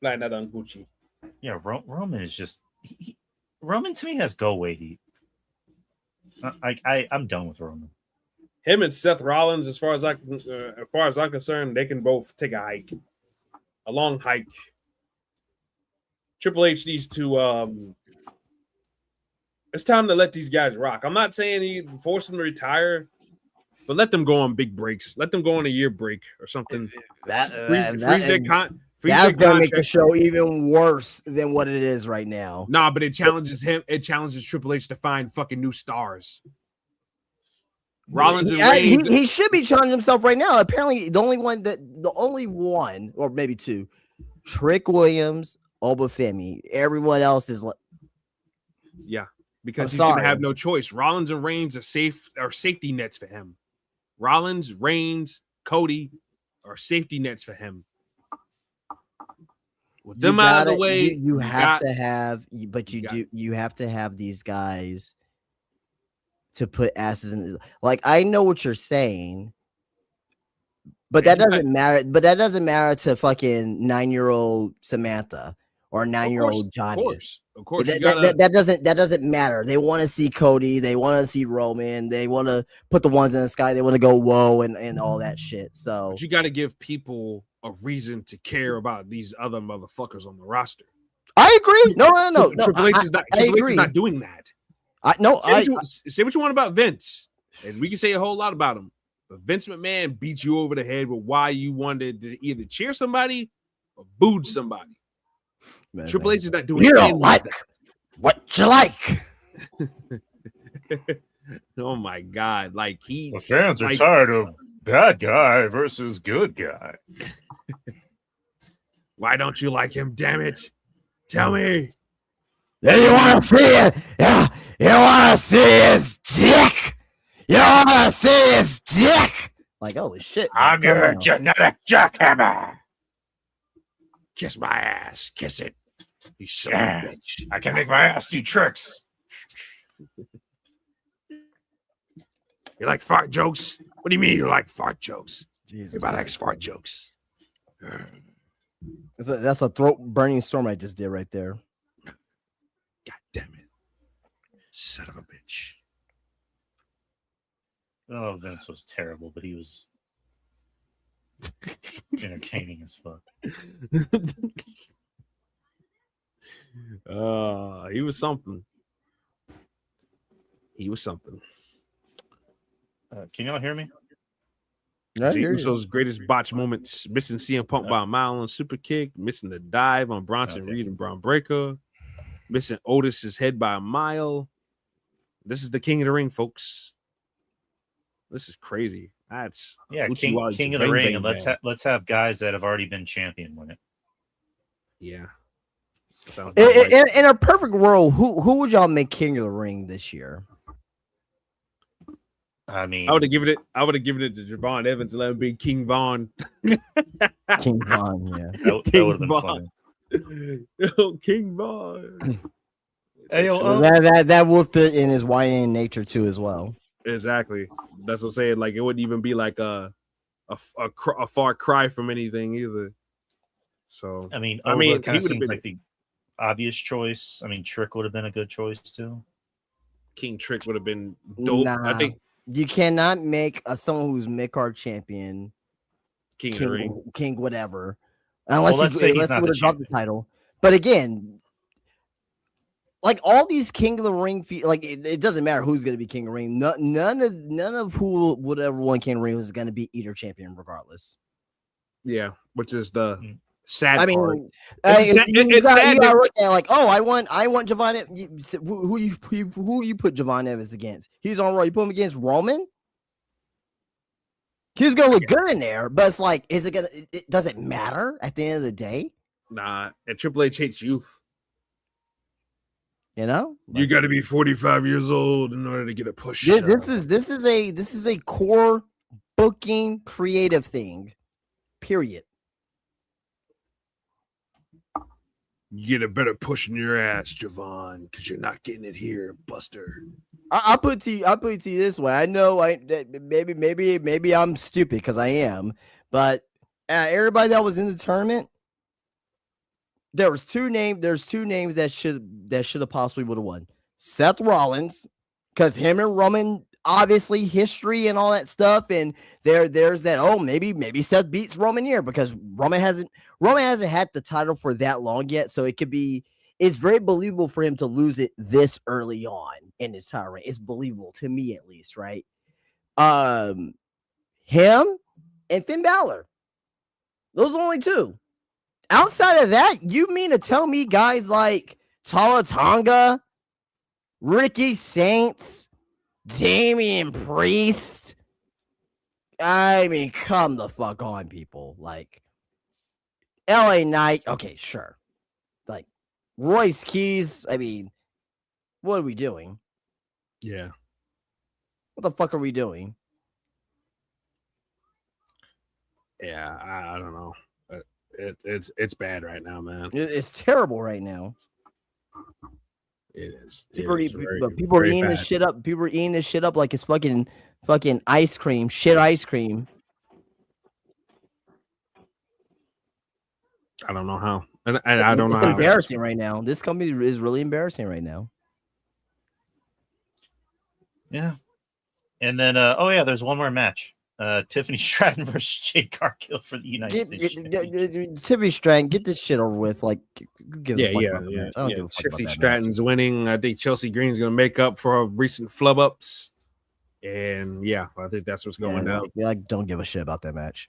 Like that on Gucci. Yeah, Roman is just Roman to me has go away heat. I'm done with Roman. Him and Seth Rollins, as far as I'm concerned, they can both take a hike, a long hike. Triple H needs to. It's time to let these guys rock. I'm not saying he force them to retire, but let them go on big breaks. Let them go on a year break or something. Freeze their That's gonna make the contract. show even worse than what it is right now. Nah, but it challenges him. It challenges Triple H to find fucking new stars. Rollins and Reigns. He should be challenging himself right now. Apparently, the only one, or maybe two, Trick Williams, Obafemi. Everyone else is like, Yeah, because I'm he's gonna sorry. have no choice. Rollins and Reigns are safety nets for him. Rollins, Reigns, Cody are safety nets for him. With them out of the way, you have to have these guys to put asses in. Like, I know what you're saying, but that doesn't matter. But that doesn't matter to fucking 9-year-old Samantha or 9-year-old Johnny. Of course, that doesn't matter. They want to see Cody. They want to see Roman. They want to put the ones in the sky. They want to go whoa and all that shit. So but you got to give people a reason to care about these other motherfuckers on the roster. I agree. No. Triple H is not doing that. Say what you want about Vince, and we can say a whole lot about him. But Vince McMahon beat you over the head with why you wanted to either cheer somebody or booed somebody. Man, Triple H is not doing. You don't like what you like. Oh my god! Like The fans are tired of bad guy versus good guy. Why don't you like him? Damn it! Tell me. Yeah, you want to see it? Yeah, you want to see his dick? You want to see his dick? Like, holy shit! I'm your genetic jackhammer. Kiss my ass. Kiss it. You son Yeah. of a bitch. I can make my ass do tricks. You like fart jokes? What do you mean you like fart jokes? Jesus, Everybody likes fart jokes. that's a throat burning storm I just did right there. God damn it. Son of a bitch. Oh, Vince was terrible, but he was entertaining as fuck. He was something. He was something. Can y'all hear me? Yeah, Jey Uso's greatest botch moments: missing CM Punk by a mile on super kick, missing the dive on Bronson Reed and Braun Breaker, missing Otis's head by a mile. This is the King of the Ring, folks. This is crazy. That's King of the Ring, and let's have guys that have already been champion win it. Yeah. In a perfect world, who would y'all make King of the Ring this year? I mean, I would have given it to Javon Evans and let him be King Vaughn. King Vaughn, yeah. That would have been funny. King Vaughn. Hey, that would fit in his YN nature too, as well. Exactly. That's what I'm saying. Like, it wouldn't even be like a far cry from anything either. So I mean, he kind of would've seems been like the obvious choice. I mean, Trick would have been a good choice too. King Trick would have been dope. Nah, I think you cannot make someone who's mid-card champion King of the Ring. King whatever, unless let's say he's not the drop the title. But again, like all these King of the Ring, like it doesn't matter who's going to be King of the Ring. None of who would ever won King of the Ring is going to be either champion regardless. Yeah, which is the sad I mean, part. it's sad. You gotta look at like, oh, I want Javon. Who you put Javon Evans against? He's on Raw. You put him against Roman. He's gonna look good in there, but it's like, is it gonna? Does it matter at the end of the day? Nah, at Triple H hates youth. You know, You got to be 45 years old in order to get a push. This is a core booking creative thing. Period. You get a better push in your ass, Javon, because you're not getting it here, Buster. I'll put it to you this way. I know maybe I'm stupid because I am, but everybody that was in the tournament, there's two names that should have possibly would have won. Seth Rollins, because him and Roman obviously history and all that stuff, and there's that maybe Seth beats Roman here because Roman hasn't had the title for that long yet, so it's very believable for him to lose it this early on in his title reign. It's believable to me at least, right? Him and Finn Balor, those are only two. Outside of that, you mean to tell me guys like Tala Tonga, Ricky Saints, Damian Priest? I mean, come the fuck on, people. Like, LA Knight, okay, sure. Like, Royce Keys, I mean, what are we doing? Yeah. What the fuck are we doing? Yeah, I don't know. It's bad right now, man. It's terrible right now. It is. People are eating this shit up. People are eating this shit up like it's fucking ice cream. Shit ice cream. I don't know how. And I don't know it's how. Embarrassing right now. This company is really embarrassing right now. Yeah. And then there's one more match. Tiffany Stratton versus Jade Cargill for the United States. Tiffany Stratton, get this shit over with. Like, who gives a fuck about that match? I don't give a fuck Tiffany about that Stratton's match. winning. I think Chelsea Green's going to make up for her recent flub ups. And yeah, I think that's what's going down. I don't give a shit about that match.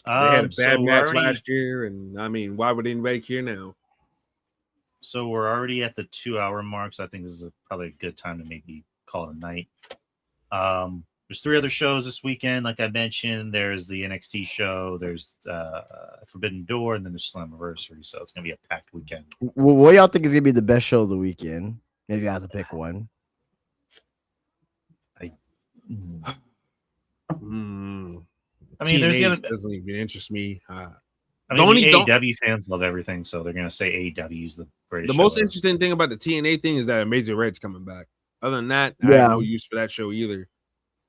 They had a bad match last year, and I mean, why would anybody care now? So we're already at the 2-hour mark, so I think this is probably a good time to maybe call it a night. There's 3 other shows this weekend, like I mentioned. There's the NXT show, there's Forbidden Door, and then there's Slammiversary. So it's gonna be a packed weekend. What y'all think is gonna be the best show of the weekend? Maybe I have to pick one. I mean, there's the other doesn't even interest me. I mean, the AEW fans love everything, so they're gonna say AEW is the greatest. The most interesting thing about the TNA thing is that Amazing Red's coming back. Other than that, I have no use for that show either.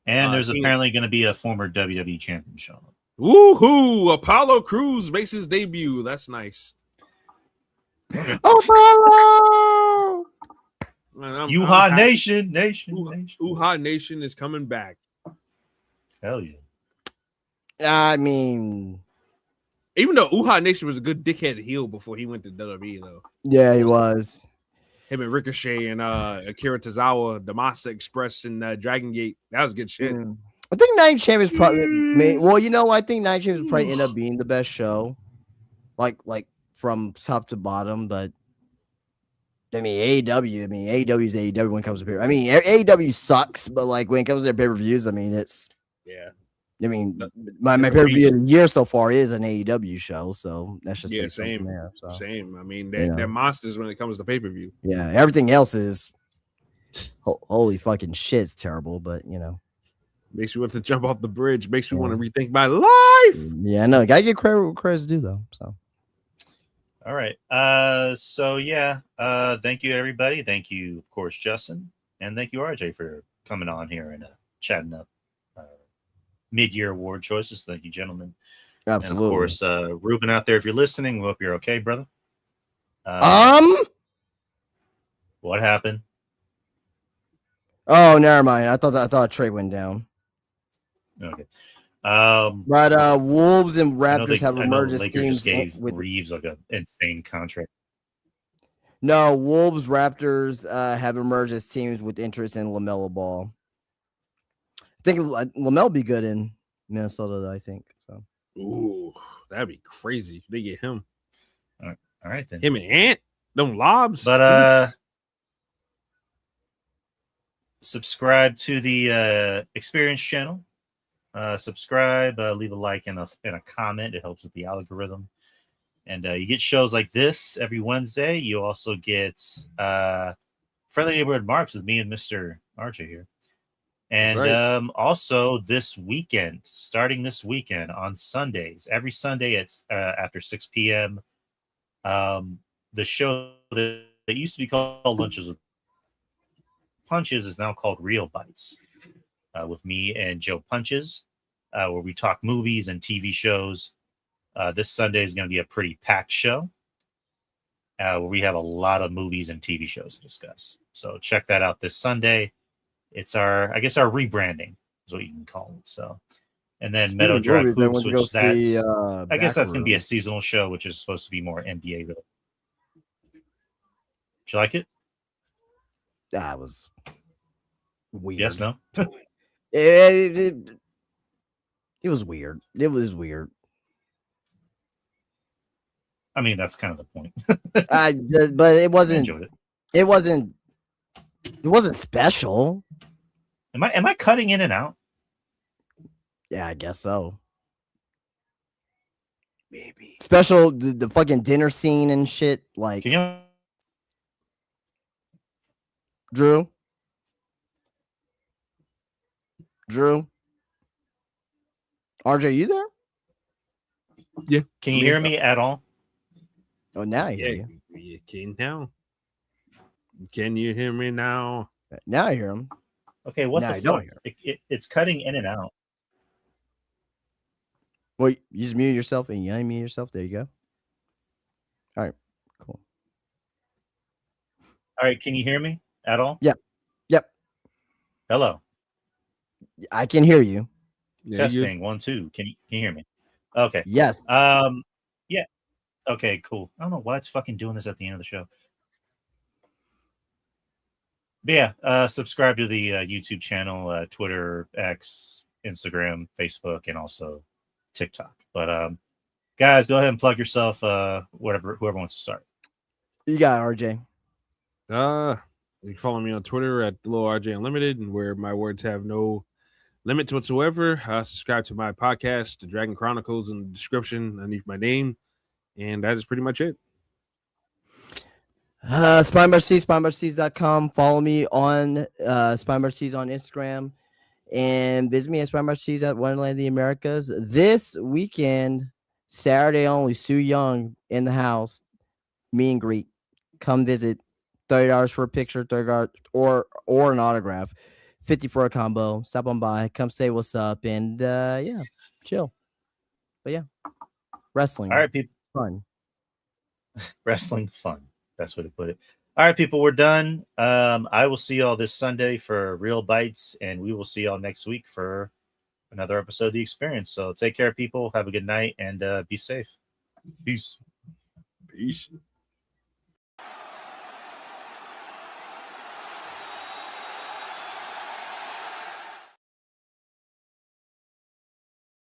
And there's apparently going to be a former WWE champion show. Woohoo! Apollo Crews makes his debut. That's nice. Apollo! Uha Nation. Uha Nation is coming back. Hell yeah. I mean, even though Uha Nation was a good dickhead heel before he went to WWE, though. Yeah, he was. Him and Ricochet and Akira Tozawa, Damaso Express and Dragon Gate. That was good shit. I think Night Champions probably. Well, I think Night Champions probably end up being the best show, like from top to bottom. But I mean, AEW is AEW when it comes to pay. I mean, AEW sucks, but like when it comes to their pay per views, I mean, it's I mean, my pay per view of the year so far is an AEW show, so that's just same. There, so. Same. I mean, they're monsters when it comes to pay per view. Yeah, everything else is holy fucking shit. It's terrible, but makes me want to jump off the bridge. Makes me want to rethink my life. Yeah, no, gotta get credit's due though. So, all right. Thank you everybody. Thank you, of course, Justin, and thank you, RJ, for coming on here and chatting up mid-year award choices. Thank you, gentlemen. Absolutely. And of course, Ruben out there, if you're listening, we hope you're okay, brother. What happened? Oh, never mind. I thought Trey went down. Okay. But Wolves and Raptors have emerged as teams with Reeves like an insane contract. No, Wolves, Raptors have emerged as teams with interest in LaMelo Ball. I think LaMelo be good in Minnesota, I think. So. Ooh, that'd be crazy. They get him. All right then. Him and Ant, them lobs. But subscribe to the Experience channel. subscribe, leave a like and a comment. It helps with the algorithm. And you get shows like this every Wednesday. You also get Friendly Neighborhood Marks with me and Mr. RJ here. And right. Also this weekend, starting this weekend on Sundays, every Sunday it's after 6 p.m. The show that used to be called Lunches with Punches is now called Real Bites with me and Joe Punches, where we talk movies and TV shows. This Sunday is going to be a pretty packed show where we have a lot of movies and TV shows to discuss. So check that out this Sunday. It's our rebranding is what you can call it. So, and then Speaking Meadow of Drive movies, I Hoops, went to go which that's see, I guess that's going to be a Backroom. seasonal show, which is supposed to be more NBA related. Did you like it? That was weird. Yes, no. It was weird. It was weird. I mean, that's kind of the point. But it I wasn't. enjoyed it. It wasn't. It wasn't special. Am I cutting in and out? Yeah, I guess so. Maybe. Special, the fucking dinner scene and shit. Like, Can you? Drew. RJ, you there? Yeah. Can you hear me at all? Oh, now I hear Yeah, you. you can now. Can you hear me now? Now I hear him. Okay, what Now the I don't fuck? hear It's cutting in and out. Well, you just mute yourself and you unmute yourself. There you go. All right, cool. All right, can you hear me at all? Yep. Hello. I can hear you. Yeah, Testing 1 2. Can you hear me? Okay. Yes. Yeah. Okay, cool. I don't know why it's fucking doing this at the end of the show. But yeah, subscribe to the YouTube channel, Twitter, X, Instagram, Facebook, and also TikTok. But guys, go ahead and plug yourself. Whoever wants to start. You got it, RJ. You can follow me on Twitter at RJ Unlimited, and where my words have no limits whatsoever. Subscribe to my podcast, The Dragon Chronicles, in the description underneath my name, and that is pretty much it. SpineBarSeas, Follow me on SpineBarSeas on Instagram, and visit me at SpineBarSeas at Wonderland of the Americas this weekend, Saturday only. Sue Young in the house, meet and greet. Come visit. $30 for a picture, $30 or an autograph, $50 for a combo. Stop on by, come say what's up, and yeah, chill. But yeah, wrestling. All right, people. Fun. Wrestling fun. That's what to put it. All right, people, we're done. I will see y'all this Sunday for Real Bites, and we will see y'all next week for another episode of The Experience. So take care, people. Have a good night, and be safe. Peace. Peace.